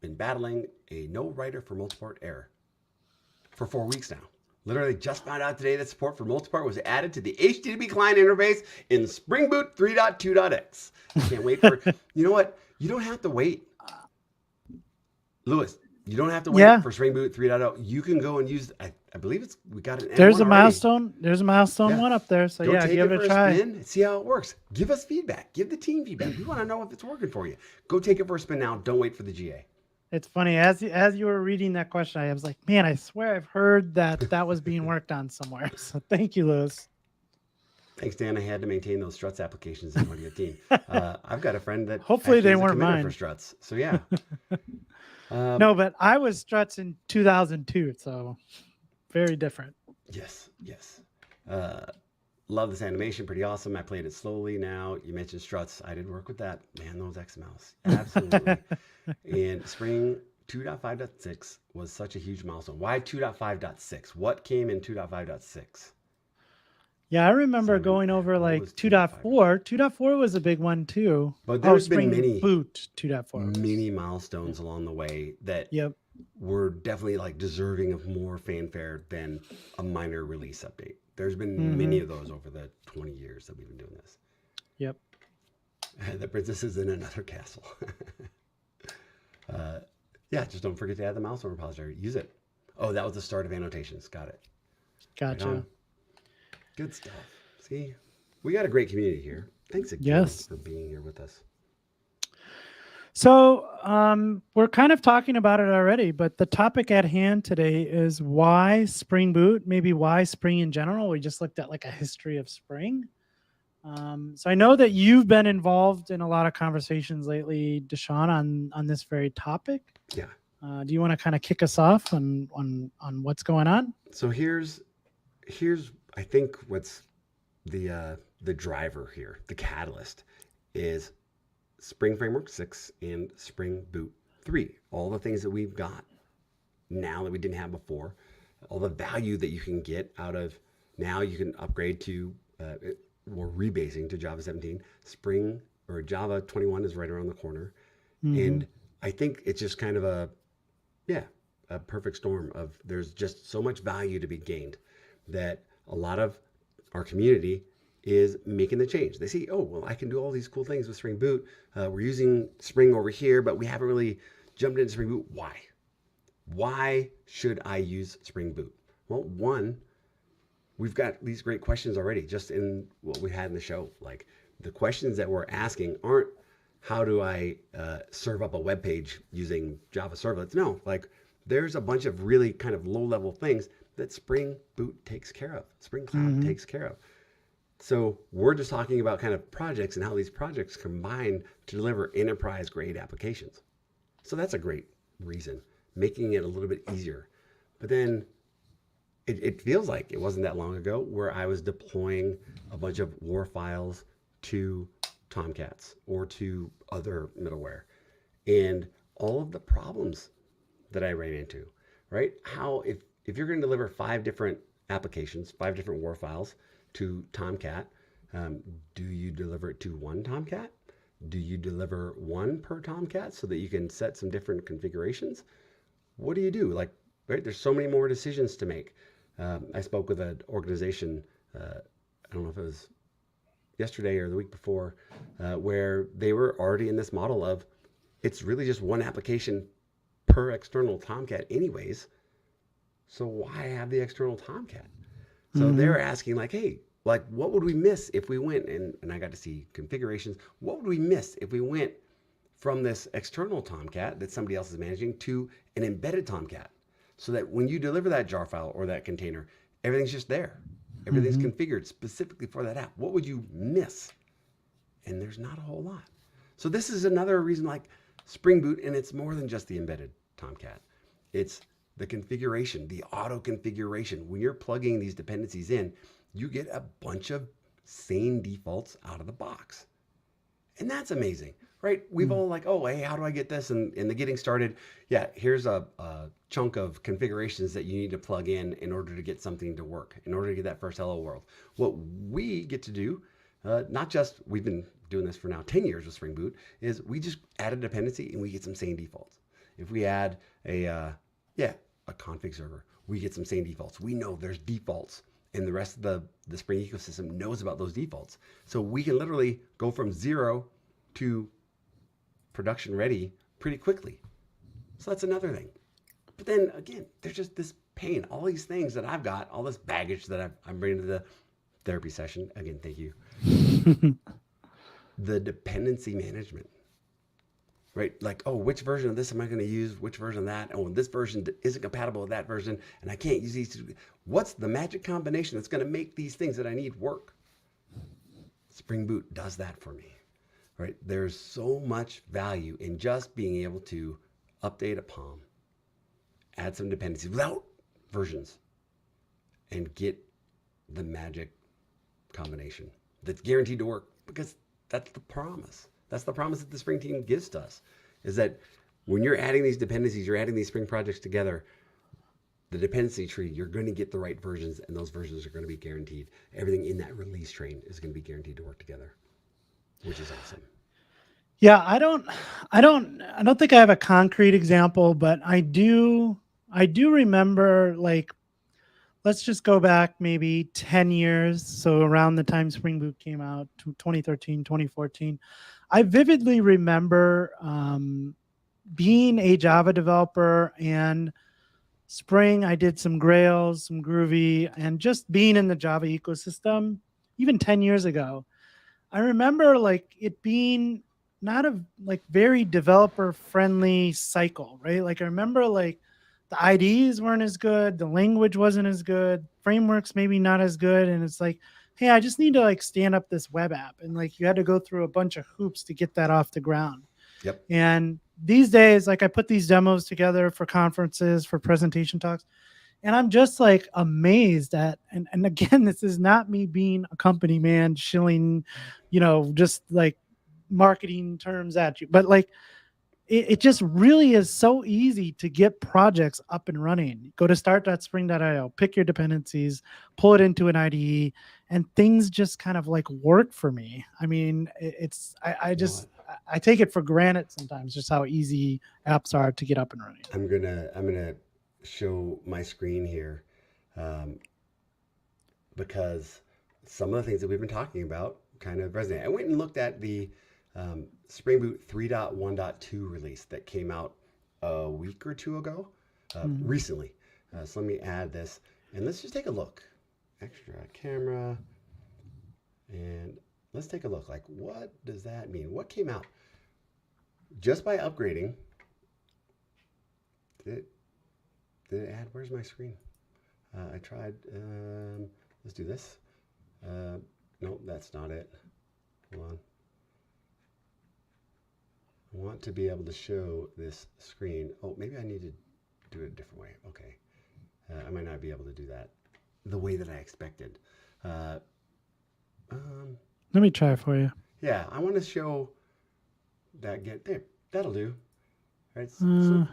Been battling a no writer for multi-port error for 4 weeks now. Literally just found out today that support for multi-port was added to the HTTP client interface in Spring Boot 3.2.x. Can't wait for, you know what? You don't have to wait. Lewis, you don't have to wait for Spring Boot 3.0. You can go and use, I believe we got an There's M1 a milestone. There's a milestone one up there. So go give it a try. Spin, see how it works. Give us feedback. Give the team feedback. We want to know if it's working for you. Go take it for a spin now. Don't wait for the GA. It's funny, as you were reading that question, I was like, man, I swear I've heard that was being worked on somewhere. So thank you, Lewis. Thanks, Dan. I had to maintain those struts applications in 2018. I've got a friend that hopefully they weren't mine for struts. So yeah. No, but I was struts in 2002, so very different. Yes. Love this animation. Pretty awesome. I played it slowly now. You mentioned struts. I did work with that. Man, those XMLs. Absolutely. And Spring 2.5.6 was such a huge milestone. Why 2.5.6? What came in 2.5.6? Yeah, I remember going over like 2.4. 2.4 was a big one too. But there's been many Boot 2.4. Many milestones along the way that were definitely like deserving of more fanfare than a minor release update. There's been many of those over the 20 years that we've been doing this. Yep. The princess is in another castle. Just don't forget to add the milestone repository. Use it. Oh, that was the start of annotations. Got it. Gotcha. Right, good stuff. See, we got a great community here. Thanks again for being here with us. So we're kind of talking about it already, but the topic at hand today is why Spring Boot, maybe why Spring in general. We just looked at like a history of Spring. So I know that you've been involved in a lot of conversations lately, DaShaun, on this very topic. Yeah. Do you want to kind of kick us off on what's going on? So here's I think what's the driver here, the catalyst is Spring Framework 6 and Spring Boot 3. All the things that we've got now that we didn't have before, all the value that you can get out of now you can upgrade to we're rebasing to Java 17. Spring or Java 21 is right around the corner. And I think it's just kind of a perfect storm of there's just so much value to be gained that a lot of our community is making the change. They see, oh, well, I can do all these cool things with Spring Boot. We're using Spring over here, but we haven't really jumped into Spring Boot. Why? Why should I use Spring Boot? Well, one, we've got these great questions already just in what we had in the show. Like the questions that we're asking aren't how do I serve up a web page using Java servlets? No, like there's a bunch of really kind of low level things that Spring Boot takes care of. Spring Cloud takes care of. So we're just talking about kind of projects and how these projects combine to deliver enterprise grade applications. So that's a great reason, making it a little bit easier. But then it feels like it wasn't that long ago where I was deploying a bunch of WAR files to Tomcats or to other middleware. And all of the problems that I ran into, right? How if you're going to deliver 5 different applications, 5 different WAR files to Tomcat, do you deliver it to one Tomcat? Do you deliver one per Tomcat so that you can set some different configurations? What do you do? Like, right? There's so many more decisions to make. I spoke with an organization, I don't know if it was yesterday or the week before, where they were already in this model of it's really just one application per external Tomcat anyways. So why have the external Tomcat? So they're asking like, hey, like what would we miss if we went, and I got to see configurations. What would we miss if we went from this external Tomcat that somebody else is managing to an embedded Tomcat? So that when you deliver that jar file or that container, everything's just there. Everything's configured specifically for that app. What would you miss? And there's not a whole lot. So this is another reason like Spring Boot, and it's more than just the embedded Tomcat. It's the configuration, the auto configuration. When you're plugging these dependencies in, you get a bunch of sane defaults out of the box. And that's amazing, right? We've all like, oh, hey, how do I get this? And in the getting started, yeah, here's a chunk of configurations that you need to plug in order to get something to work, in order to get that first hello world. What we get to do, not just, we've been doing this for now 10 years with Spring Boot, is we just add a dependency and we get some sane defaults. If we add a config server, we get some sane defaults. We know there's defaults, and the rest of the Spring ecosystem knows about those defaults. So we can literally go from 0 to production ready pretty quickly. So that's another thing. But then again, there's just this pain, all these things that I've got, all this baggage that I'm bringing to the therapy session. Again, thank you. The dependency management, right? Like, oh, which version of this am I going to use? Which version of that? Oh, this version isn't compatible with that version, and I can't use these. What's the magic combination that's going to make these things that I need work? Spring Boot does that for me, right? There's so much value in just being able to update a POM, add some dependencies without versions, and get the magic combination that's guaranteed to work, because that's the promise. That's the promise that the Spring team gives to us, is that when you're adding these dependencies, you're adding these Spring projects together, the dependency tree, you're going to get the right versions, and those versions are going to be guaranteed. Everything in that release train is going to be guaranteed to work together, which is awesome. Yeah, I don't think I have a concrete example, but I do remember, like, let's just go back maybe 10 years. So around the time Spring Boot came out, 2013, 2014, I vividly remember being a Java developer, and Spring, I did some Grails, some Groovy, and just being in the Java ecosystem, even 10 years ago, I remember like it being not a like very developer friendly cycle, right? Like I remember like the IDEs weren't as good, the language wasn't as good, frameworks maybe not as good, and it's like, hey, I just need to like stand up this web app, and like you had to go through a bunch of hoops to get that off the ground. Yep. And these days, like I put these demos together for conferences, for presentation talks, and I'm just like amazed at, and again, this is not me being a company man shilling, just like marketing terms at you, but like it just really is so easy to get projects up and running. Go to start.spring.io, pick your dependencies, pull it into an IDE, and things just kind of like work for me. I mean, I take it for granted sometimes just how easy apps are to get up and running. I'm gonna show my screen here, because some of the things that we've been talking about kind of resonate. I went and looked at the Spring Boot 3.1.2 release that came out a week or two ago, recently. So let me add this, and let's just take a look. Extra camera, and let's take a look. Like, what does that mean? What came out just by upgrading? Did it add? Where's my screen? I tried. Let's do this. Nope, that's not it. Hold on. I want to be able to show this screen. Oh, maybe I need to do it a different way. Okay. I might not be able to do that the way that I expected. Let me try it for you. Yeah, I want to show that. There, that'll do. All right,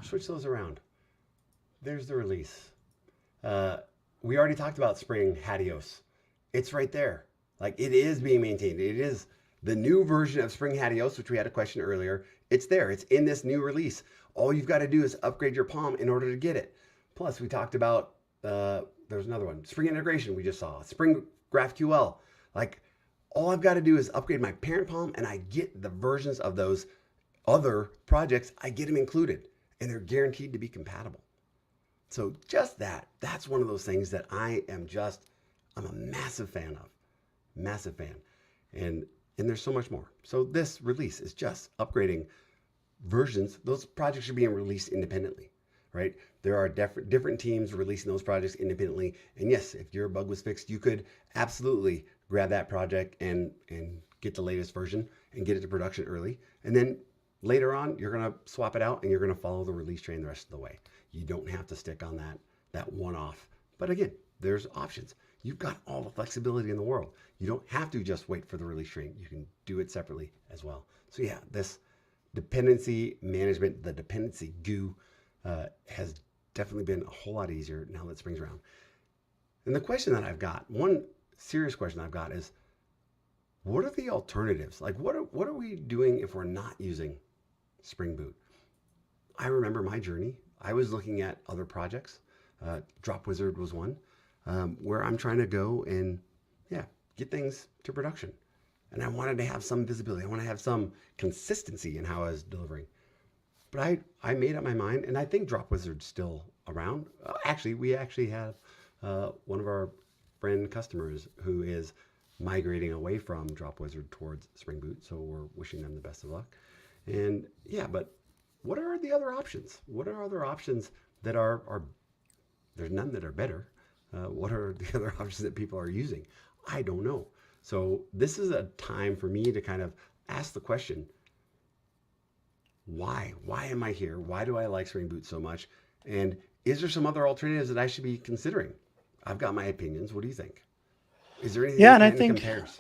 switch those around. There's the release. We already talked about Spring Hadios. It's right there. Like, it is being maintained. It is the new version of Spring Hadios, which we had a question earlier. It's there. It's in this new release. All you've got to do is upgrade your POM in order to get it. Plus, we talked about, there's another one, Spring Integration we just saw, Spring GraphQL. Like, all I've got to do is upgrade my parent POM, and I get the versions of those other projects. I get them included, and they're guaranteed to be compatible. So just that's one of those things that I am just I'm a massive fan. And there's so much more. So this release is just upgrading versions. Those projects are being released independently, right? There are different teams releasing those projects independently. And yes, if your bug was fixed, you could absolutely grab that project and get the latest version and get it to production early. And then later on, you're going to swap it out and you're going to follow the release train the rest of the way. You don't have to stick on that one-off. But again, there's options. You've got all the flexibility in the world. You don't have to just wait for the release train. You can do it separately as well. So yeah, this dependency management, the dependency goo, has definitely been a whole lot easier now that Spring's around. And the question that I've got, one serious question I've got is, what are the alternatives? Like, what are we doing if we're not using Spring Boot? I remember my journey. I was looking at other projects. Drop Wizard was one, where I'm trying to go and get things to production. And I wanted to have some visibility. I want to have some consistency in how I was delivering. But I made up my mind, and I think Drop Wizard's still around. We actually have one of our friend customers who is migrating away from Drop Wizard towards Spring Boot. So we're wishing them the best of luck. And but what are the other options? What are other options that are there's none that are better. What are the other options that people are using? I don't know. So this is a time for me to kind of ask the question, why? Why am I here? Why do I like Spring Boot so much? And is there some other alternatives that I should be considering? I've got my opinions. What do you think? Is there anything Yeah, and that compares?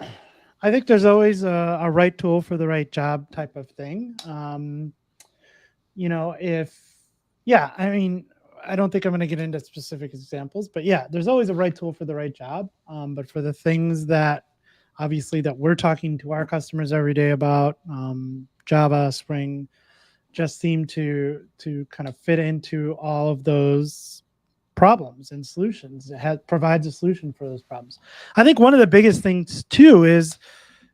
I think there's always a right tool for the right job type of thing. I don't think I'm going to get into specific examples, but yeah, there's always a right tool for the right job. But for the things that obviously that we're talking to our customers every day about, Java, Spring, just seem to kind of fit into all of those problems and solutions. It provides a solution for those problems. I think one of the biggest things too is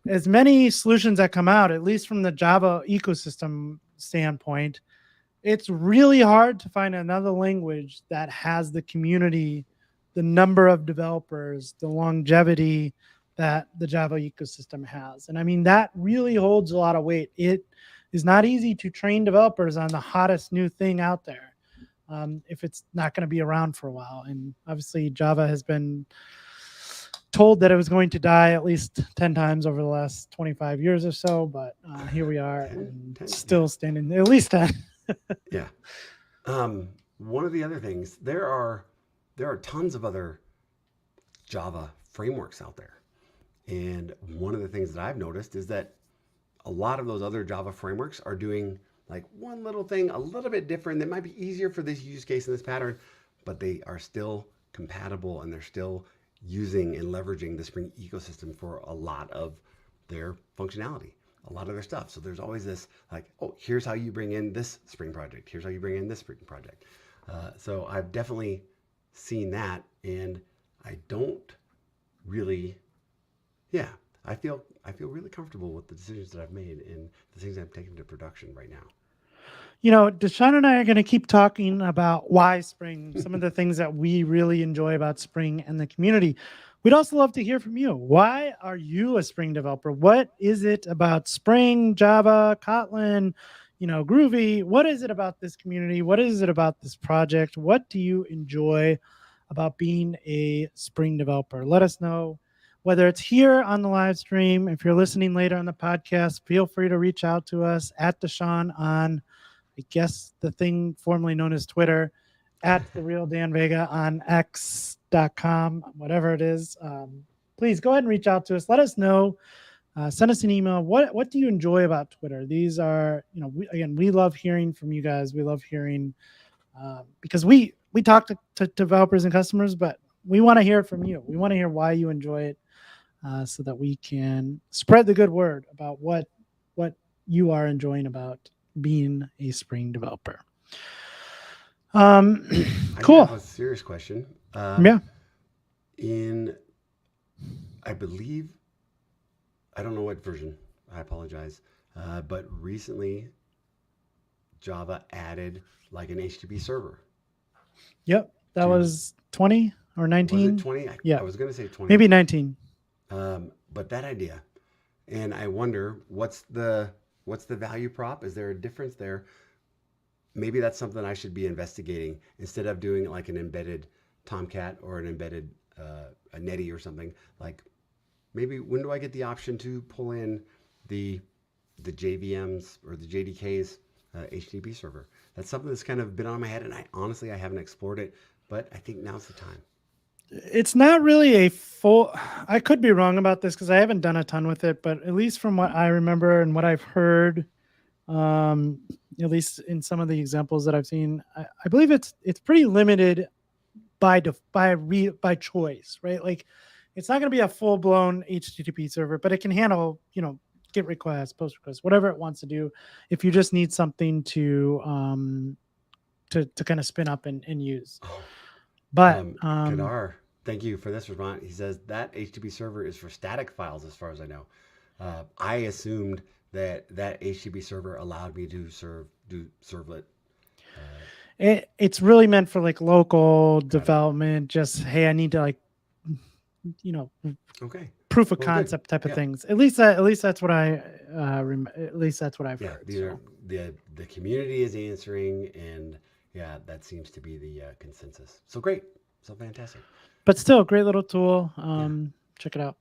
as many solutions that come out, at least from the Java ecosystem standpoint, it's really hard to find another language that has the community, the number of developers, the longevity that the Java ecosystem has. And I mean, that really holds a lot of weight. It is not easy to train developers on the hottest new thing out there if it's not going to be around for a while. And obviously, Java has been told that it was going to die at least 10 times over the last 25 years or so, but here we are, still standing, at least 10. Yeah. One of the other things, there are tons of other Java frameworks out there. And one of the things that I've noticed is that a lot of those other Java frameworks are doing like one little thing a little bit different that might be easier for this use case and this pattern, but they are still compatible and they're still using and leveraging the Spring ecosystem for a lot of their functionality, a lot of their stuff. So there's always this like, oh, here's how you bring in this Spring project. Here's how you bring in this Spring project. So I've definitely seen that, and I don't really, I feel really comfortable with the decisions that I've made and the things I'm taking to production right now. You know, DaShaun and I are going to keep talking about why Spring, some of the things that we really enjoy about Spring and the community. We'd also love to hear from you. Why are you a Spring developer? What is it about Spring, Java, Kotlin, Groovy? What is it about this community? What is it about this project? What do you enjoy about being a Spring developer? Let us know. Whether it's here on the live stream, if you're listening later on the podcast, feel free to reach out to us at DaShaun on, I guess, the thing formerly known as Twitter, at the real Dan Vega on x.com, whatever it is. Please go ahead and reach out to us. Let us know. Send us an email. What do you enjoy about Twitter? These are, we love hearing from you guys. We love hearing because we talk to developers and customers, but we want to hear from you. We want to hear why you enjoy it. So that we can spread the good word about what you are enjoying about being a Spring developer. Cool. I have a serious question. I believe, I don't know what version, I apologize, but recently Java added like an HTTP server. Yep. That was 20, or Was it 19. 20? Yeah, I was going to say 20. maybe 19. But that idea, and I wonder what's the value prop? Is there a difference there? Maybe that's something I should be investigating instead of doing like an embedded Tomcat or an embedded a Netty or something. Like maybe when do I get the option to pull in the the JVMs or the JDKs HTTP server? That's something that's kind of been on my head, and I haven't explored it, but I think now's the time. It's not really a full. I could be wrong about this because I haven't done a ton with it, but at least from what I remember and what I've heard, um, at least in some of the examples that I've seen, I believe it's pretty limited by choice, right? Like it's not going to be a full blown HTTP server, but it can handle GET requests, post requests, whatever it wants to do. If you just need something to kind of spin up and use, Oh, but Kadar, thank you for this response. He says that HTTP server is for static files, as far as I know. I assumed that HTTP server allowed me to do servlet. it's really meant for like local Got it. development. Just hey, I need to like you know Okay. proof of Well, good. concept type of Yeah. things. At least that's what at least that's what I've Yeah. heard. These So. are the community is answering, and yeah, that seems to be the consensus. So great. So fantastic. But still, great little tool. Check it out.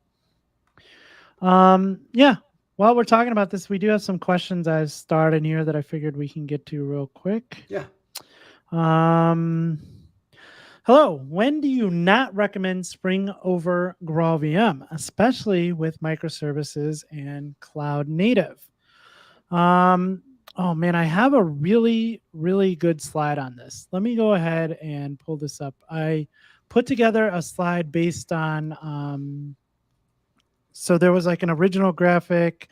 Yeah. While we're talking about this, we do have some questions I started in here that I figured we can get to real quick. Yeah. Hello. When do you not recommend Spring over GraalVM, especially with microservices and cloud native? Oh man, I have a really, really good slide on this. Let me go ahead and pull this up. I put together a slide based on so there was like an original graphic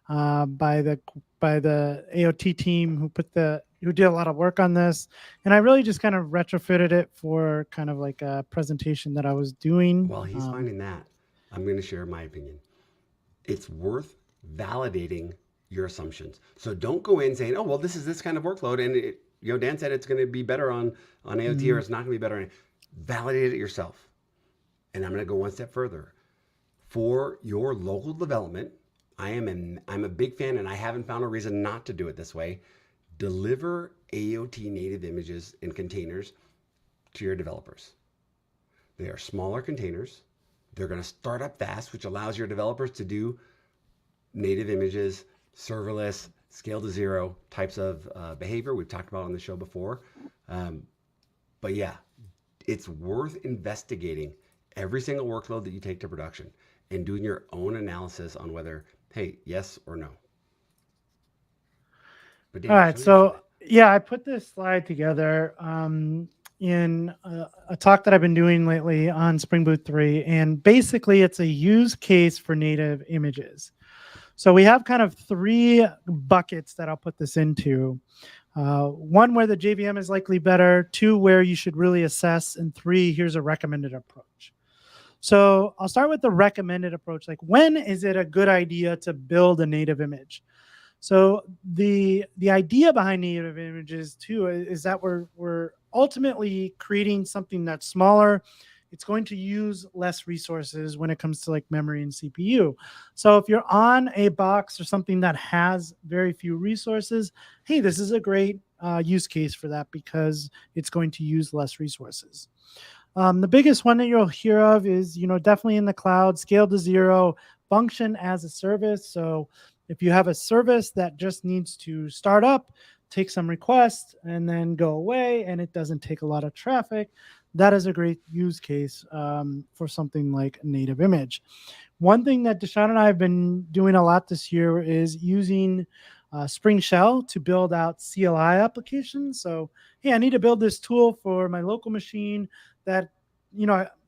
by the AOT team who did a lot of work on this, and I really just kind of retrofitted it for kind of like a presentation that I was doing. While he's finding that, I'm going to share my opinion. It's worth validating your assumptions. So don't go in saying, "Oh, well, this is this kind of workload," and Dan said it's going to be better on AOT or it's not going to be better. Validate it yourself. And I'm going to go one step further. For your local development, I'm a big fan, and I haven't found a reason not to do it this way. Deliver AOT native images in containers to your developers. They are smaller containers. They're going to start up fast, which allows your developers to do native images, serverless, scale to zero types of behavior we've talked about on the show before. But yeah, it's worth investigating every single workload that you take to production and doing your own analysis on whether, hey, yes or no. But Dan, all right, so yeah, I put this slide together in a talk that I've been doing lately on Spring Boot 3, and basically it's a use case for native images. So we have kind of three buckets that I'll put this into. One where the JVM is likely better, two where you should really assess, and three, here's a recommended approach. So I'll start with the recommended approach. Like, when is it a good idea to build a native image? So the idea behind native images too is that we're ultimately creating something that's smaller. It's going to use less resources when it comes to like memory and CPU. So if you're on a box or something that has very few resources, hey, this is a great use case for that because it's going to use less resources. The biggest one that you'll hear of is, definitely in the cloud, scale to zero, function as a service. So if you have a service that just needs to start up, take some requests, and then go away, and it doesn't take a lot of traffic, that is a great use case for something like a native image. One thing that DaShaun and I have been doing a lot this year is using Spring Shell to build out CLI applications. So, hey, I need to build this tool for my local machine that,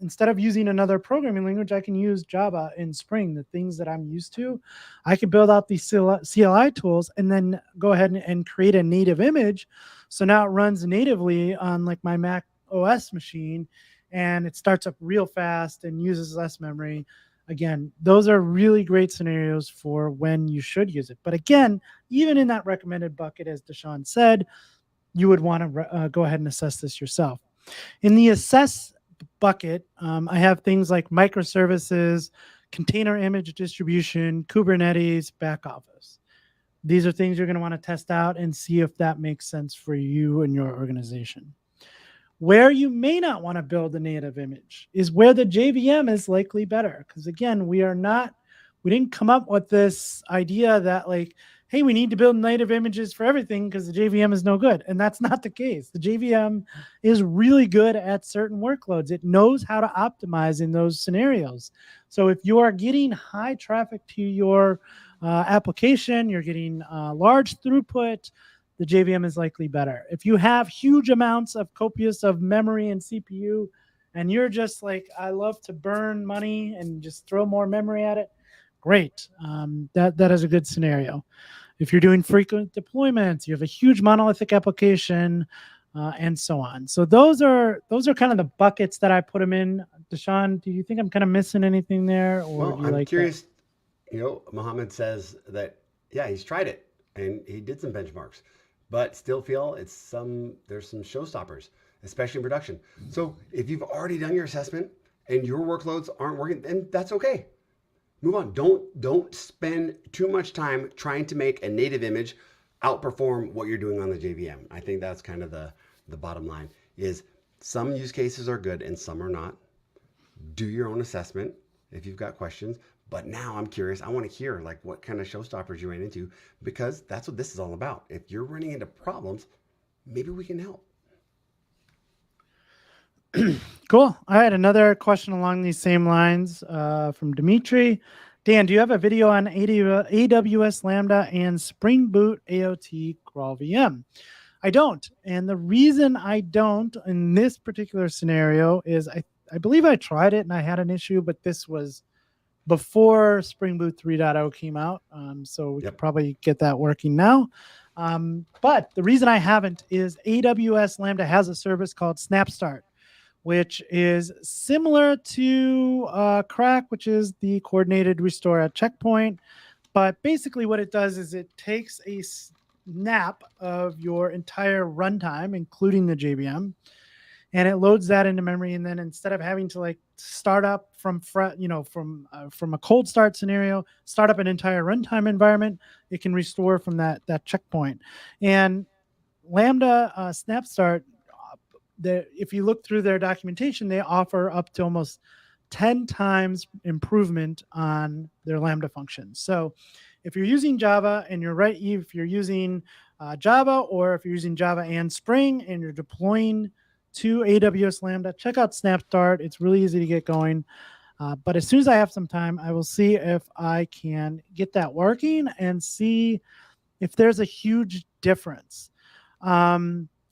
instead of using another programming language, I can use Java and Spring, the things that I'm used to. I can build out these CLI tools and then go ahead and create a native image. So now it runs natively on like my Mac OS machine, and it starts up real fast and uses less memory. Again, those are really great scenarios for when you should use it. But again, even in that recommended bucket, as DaShaun said, you would want to go ahead and assess this yourself. In the assess bucket, I have things like microservices, container image distribution, Kubernetes, back office. These are things you're going to want to test out and see if that makes sense for you and your organization. Where you may not want to build a native image is where the JVM is likely better. Because again, we didn't come up with this idea that like, hey, we need to build native images for everything because the JVM is no good. And that's not the case. The JVM is really good at certain workloads. It knows how to optimize in those scenarios. So if you are getting high traffic to your application, you're getting large throughput, the JVM is likely better. If you have huge amounts of copious of memory and CPU, and you're just like, I love to burn money and just throw more memory at it, great. That is a good scenario. If you're doing frequent deployments, you have a huge monolithic application, and so on. So those are kind of the buckets that I put them in. DaShaun, do you think I'm kind of missing anything there, or Well, do you I'm like curious. Mohammed says that, yeah, he's tried it and he did some benchmarks, but still feel there's some showstoppers, especially in production. So if you've already done your assessment and your workloads aren't working, then that's okay. Move on. Don't spend too much time trying to make a native image outperform what you're doing on the JVM. I think that's kind of the bottom line. Is some use cases are good and some are not. Do your own assessment if you've got questions. But now I'm curious. I want to hear like what kind of showstoppers you ran into, because that's what this is all about. If you're running into problems, maybe we can help. Cool. All right. Another question along these same lines from Dimitri. Dan, do you have a video on AWS Lambda and Spring Boot AOT crawl VM? I don't. And the reason I don't in this particular scenario is I believe I tried it and I had an issue, but this was before Spring Boot 3.0 came out. So we could probably get that working now. But the reason I haven't is AWS Lambda has a service called SnapStart, which is similar to Crack, which is the coordinated restore at checkpoint. But basically what it does is it takes a snap of your entire runtime, including the JVM, and it loads that into memory. And then instead of having to like start up from a cold start scenario, start up an entire runtime environment, it can restore from that checkpoint. And Lambda SnapStart, if you look through their documentation, they offer up to almost 10 times improvement on their Lambda functions. So if you're using Java and if you're using Java, or if you're using Java and Spring and you're deploying to AWS Lambda, check out SnapStart. It's really easy to get going. But as soon as I have some time, I will see if I can get that working and see if there's a huge difference.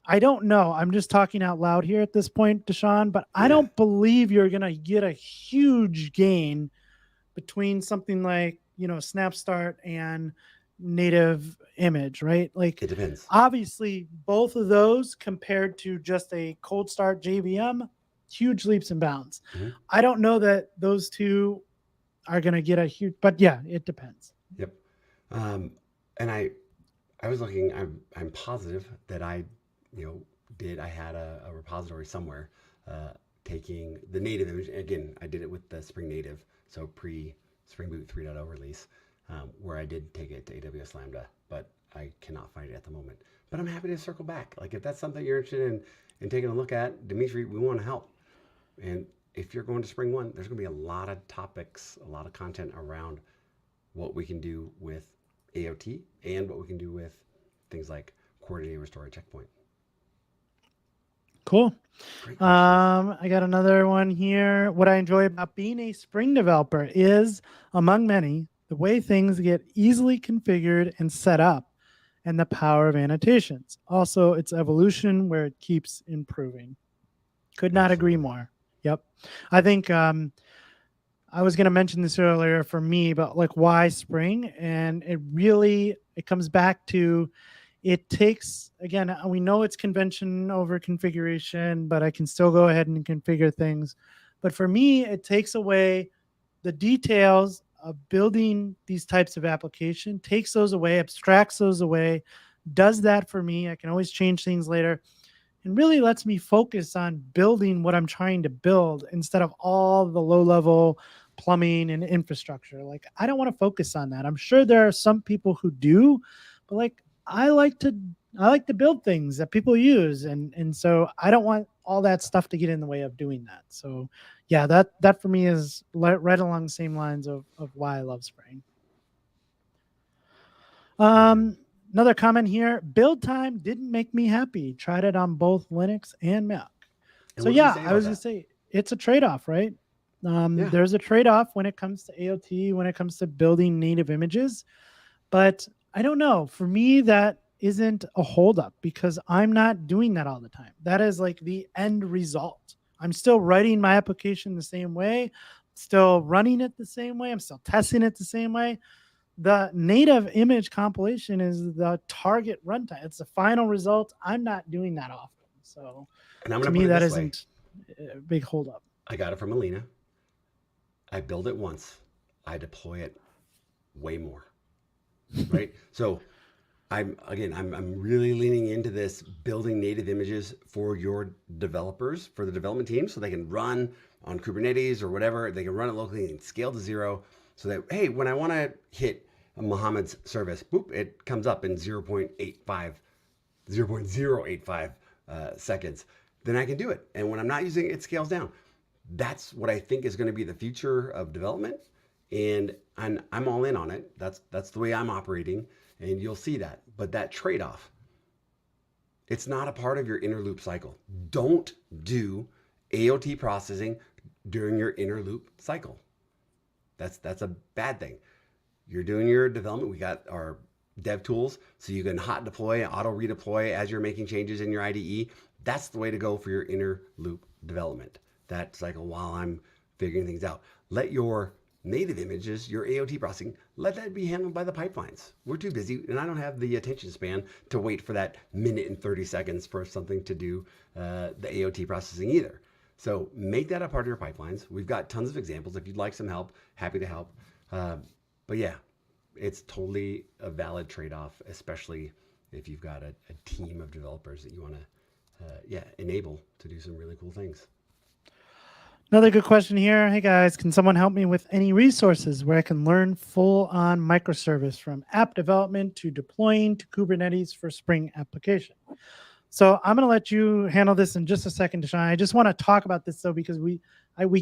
I don't know. I'm just talking out loud here at this point, DaShaun, but I don't believe you're going to get a huge gain between something like, SnapStart and native image, right? Like, it depends. Obviously, both of those compared to just a cold start JVM, huge leaps and bounds. Mm-hmm. I don't know that those two are going to get a huge, but yeah, it depends. Yep. And I was looking, I'm positive that I had a repository somewhere taking the native image. Again, I did it with the Spring Native, so pre-Spring Boot 3.0 release, where I did take it to AWS Lambda, but I cannot find it at the moment. But I'm happy to circle back. Like, if that's something you're interested in taking a look at, Dimitri, we want to help. And if you're going to Spring 1, there's going to be a lot of topics, a lot of content around what we can do with AOT and what we can do with things like coordinated restore checkpoint. Cool. I got another one here. What I enjoy about being a Spring developer is, among many, the way things get easily configured and set up, and the power of annotations. Also, its evolution where it keeps improving. Could not agree more. Yep. I think I was going to mention this earlier for me, but like, why Spring? And it comes back to, it takes, again, we know it's convention over configuration, but I can still go ahead and configure things. But for me, it takes away the details of building these types of application, takes those away, abstracts those away, does that for me. I can always change things later. and really lets me focus on building what I'm trying to build instead of all the low level plumbing and infrastructure. Like, I don't want to focus on that. I'm sure there are some people who do, but like, I like to I like to build things that people use, and so I don't want all that stuff to get in the way of doing that. So yeah, that for me is right along the same lines of why I love Spring. Mhm. Um, Another comment here: build time didn't make me happy. Tried it on both Linux and Mac. And So what does he yeah, say I about was gonna that? say it's a trade-off, right? Yeah. There's a trade-off when it comes to AOT, when it comes to building native images. But I don't know. For me, that isn't a holdup because I'm not doing that all the time. That is like the end result. I'm still writing my application the same way, still running it the same way. I'm still testing it the same way. The native image compilation is the target runtime. It's the final result. I'm not doing that often. So And I'm to going to me, put it that this way. isn't a big holdup. I got it from Alina. I build it once. I deploy it way more. Right? So I'm really leaning into this building native images for your developers, for the development team, so they can run on Kubernetes or whatever. They can run it locally and scale to zero, so that hey, when I want to hit Muhammad's service, boop, it comes up in 0.085 seconds. Then I can do it, and when I'm not using it, it scales down. That's what I think is going to be the future of development, and I'm all in on it. That's the way I'm operating, and you'll see that. But that trade-off, it's not a part of your inner loop cycle. Don't do AOT processing during your inner loop cycle. That's a bad thing. You're doing your development. We got our dev tools so you can hot deploy, auto redeploy as you're making changes in your IDE. That's the way to go for your inner loop development. That cycle while I'm figuring things out. Let your native images, your AOT processing, let that be handled by the pipelines. We're too busy, and I don't have the attention span to wait for that minute and 30 seconds for something to do the AOT processing either. So make that a part of your pipelines. We've got tons of examples. If you'd like some help, happy to help. But yeah, it's totally a valid trade-off, especially if you've got a team of developers that you want to, enable to do some really cool things. Another good question here. Hey guys, can someone help me with any resources where I can learn full on microservice from app development to deploying to Kubernetes for Spring application? So I'm going to let you handle this in just a second, DaShaun. I just want to talk about this though, because we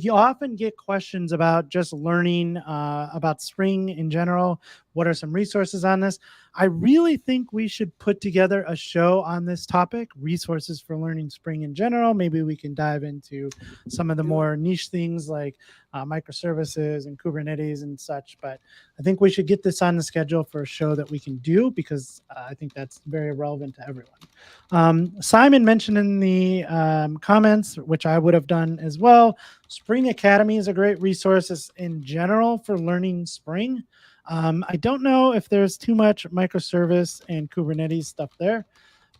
often get questions about just learning about Spring in general. What are some resources on this? I really think we should put together a show on this topic, resources for learning Spring in general. Maybe we can dive into some of the more niche things like microservices and Kubernetes and such. But I think we should get this on the schedule for a show that we can do because I think that's very relevant to everyone. Simon mentioned in the comments, which I would have done as well, Spring Academy is a great resource in general for learning Spring. I don't know if there's too much microservice and Kubernetes stuff there,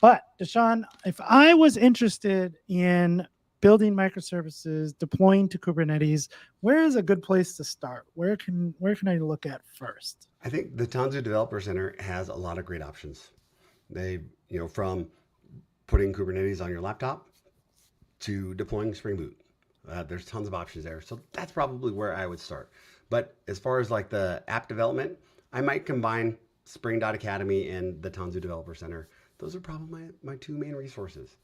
but DaShaun, if I was interested in building microservices, deploying to Kubernetes, where is a good place to start? Where can I look at first? I think the Tanzu Developer Center has a lot of great options. They, from putting Kubernetes on your laptop to deploying Spring Boot. There's tons of options there. So that's probably where I would start. But as far as like the app development, I might combine Spring.Academy and the Tanzu Developer Center. Those are probably my two main resources.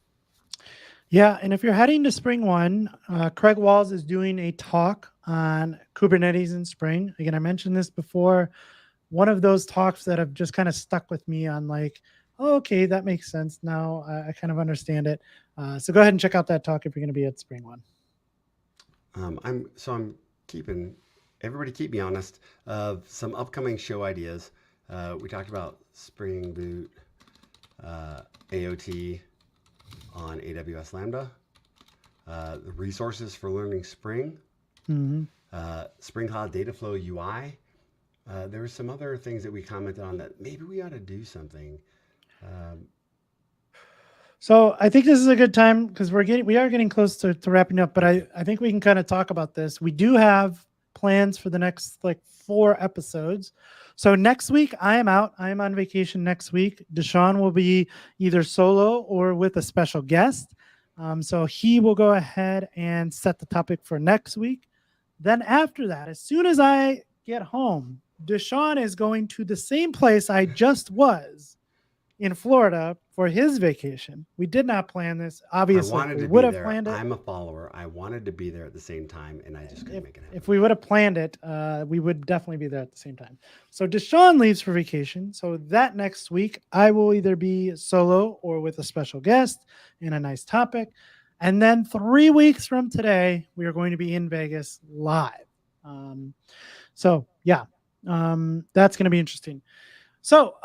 Yeah, and if you're heading to Spring One, Craig Walls is doing a talk on Kubernetes in Spring. Again, I mentioned this before. One of those talks that have just kind of stuck with me on like, oh, okay, that makes sense. Now I kind of understand it. So go ahead and check out that talk if you're going to be at Spring One. I'm keeping everybody keep me honest of some upcoming show ideas. We talked about Spring Boot, AOT on AWS Lambda, the resources for learning Spring, Spring Cloud Dataflow UI. There were some other things that we commented on that maybe we ought to do something. So I think this is a good time because we are getting close to wrapping up, but I think we can kind of talk about this. We do have plans for the next like 4 episodes. So next week I am out. I am on vacation next week. DaShaun will be either solo or with a special guest. So he will go ahead and set the topic for next week. Then after that, as soon as I get home, DaShaun is going to the same place I just was in Florida for his vacation. We did not plan this. Obviously, we would have planned it. I'm a follower. I wanted to be there at the same time, and I just couldn't make it happen. If we would have planned it, we would definitely be there at the same time. So DaShaun leaves for vacation. So that next week, I will either be solo or with a special guest and a nice topic. And then 3 weeks from today, we are going to be in Vegas live. That's going to be interesting. So,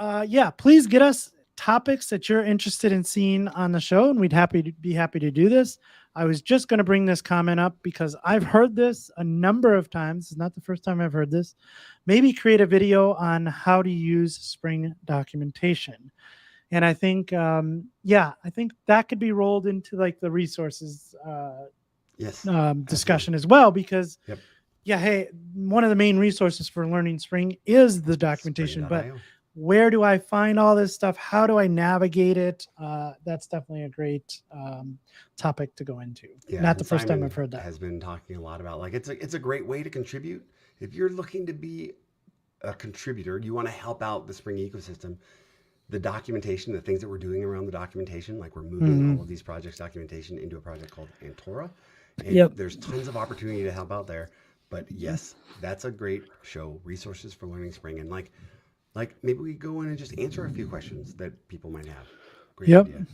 please get us topics that you're interested in seeing on the show, and we'd be happy to do this. I was just going to bring this comment up because I've heard this a number of times. It's not the first time I've heard this. Maybe create a video on how to use Spring documentation. And I think, I think that could be rolled into like the resources discussion as well, because hey, one of the main resources for learning Spring is the documentation, but where do I find all this stuff? How do I navigate it? That's definitely a great topic to go into. Not the first time I've heard that. Has been talking a lot about like it's a great way to contribute. If you're looking to be a contributor, you want to help out the Spring ecosystem. The documentation, the things that we're doing around the documentation, like we're moving all of these projects documentation into a project called Antora. And there's tons of opportunity to help out there. But yes, that's a great show, resources for learning Spring. And like maybe we go in and just answer a few questions that people might have. Great idea.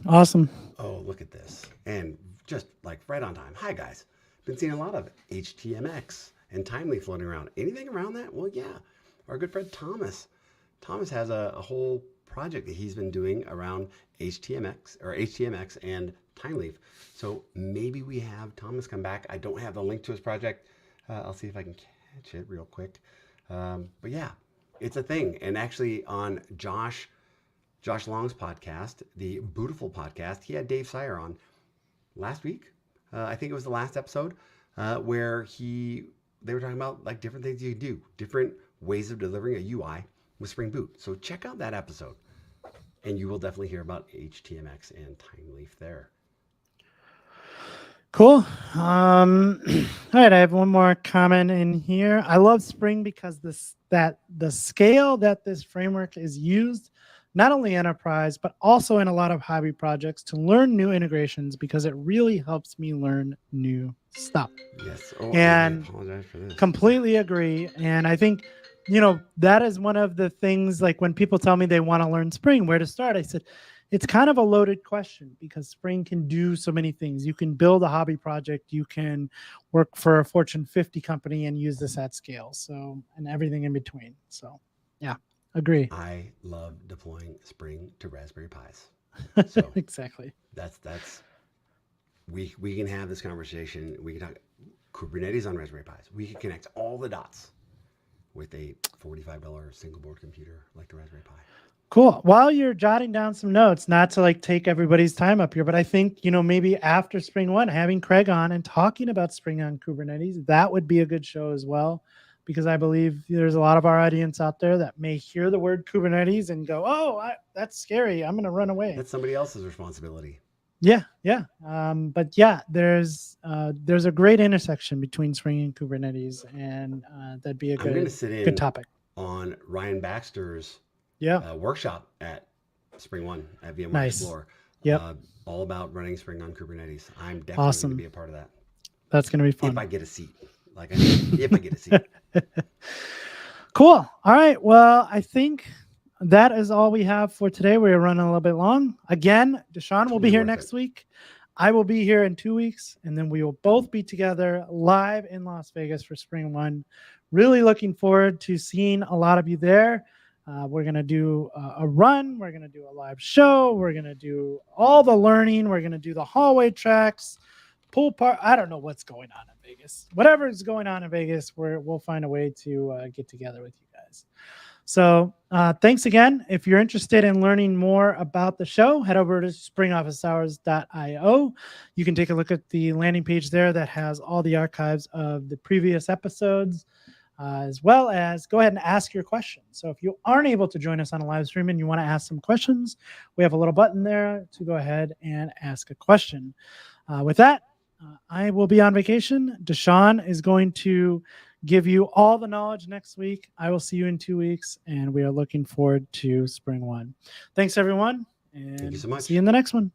Awesome. Oh, look at this. And just like right on time. Hi, guys. Been seeing a lot of HTMX and Timely floating around. Anything around that? Well, yeah. Our good friend Thomas. Thomas has a whole project that he's been doing around HTMX and Timeleaf. So maybe we have Thomas come back. I don't have the link to his project. I'll see if I can catch it real quick. But yeah, it's a thing. And actually on Josh Long's podcast, the Beautiful podcast, he had Dave Sire on last week. I think it was the last episode where they were talking about like different things you can do, different ways of delivering a UI with Spring Boot. So check out that episode and you will definitely hear about HTMX and Timeleaf there. Cool. All right, I have one more comment in here. I love Spring because the scale that this framework is used, not only enterprise, but also in a lot of hobby projects to learn new integrations, because it really helps me learn new stuff. Yes. And I apologize for this. Completely agree. And I think, that is one of the things, like when people tell me they want to learn Spring, where to start? I said, it's kind of a loaded question because Spring can do so many things. You can build a hobby project. You can work for a Fortune 50 company and use this at scale. So, and everything in between. So, yeah, agree. I love deploying Spring to Raspberry Pis. So exactly. We can have this conversation. We can talk Kubernetes on Raspberry Pis. We can connect all the dots with a $45 single board computer like the Raspberry Pi. Cool. While you're jotting down some notes, not to like take everybody's time up here, but I think, maybe after Spring 1, having Craig on and talking about Spring on Kubernetes, that would be a good show as well, because I believe there's a lot of our audience out there that may hear the word Kubernetes and go, that's scary. I'm going to run away. That's somebody else's responsibility. Yeah. But yeah, there's a great intersection between Spring and Kubernetes, and that'd be a good topic. On Ryan Baxter's workshop at Spring 1 at VMware Explore. All about running Spring on Kubernetes. I'm definitely going to be a part of that. That's going to be fun. If I get a seat. If I get a seat. Cool. All right. Well, I think that is all we have for today. We're running a little bit long. Again, DaShaun will be here next week. I will be here in 2 weeks, and then we will both be together live in Las Vegas for Spring 1. Really looking forward to seeing a lot of you there. We're going to do a run. We're going to do a live show. We're going to do all the learning. We're going to do the hallway tracks, pool park. I don't know what's going on in Vegas. Whatever is going on in Vegas, we'll find a way to get together with you guys. So thanks again. If you're interested in learning more about the show, head over to springofficehours.io. You can take a look at the landing page there that has all the archives of the previous episodes, as well as go ahead and ask your questions. So if you aren't able to join us on a live stream and you want to ask some questions, we have a little button there to go ahead and ask a question. With that, I will be on vacation. DaShaun is going to give you all the knowledge next week. I will see you in 2 weeks, and we are looking forward to Spring 1. Thanks, everyone, and Thank you so much. see you in the next one.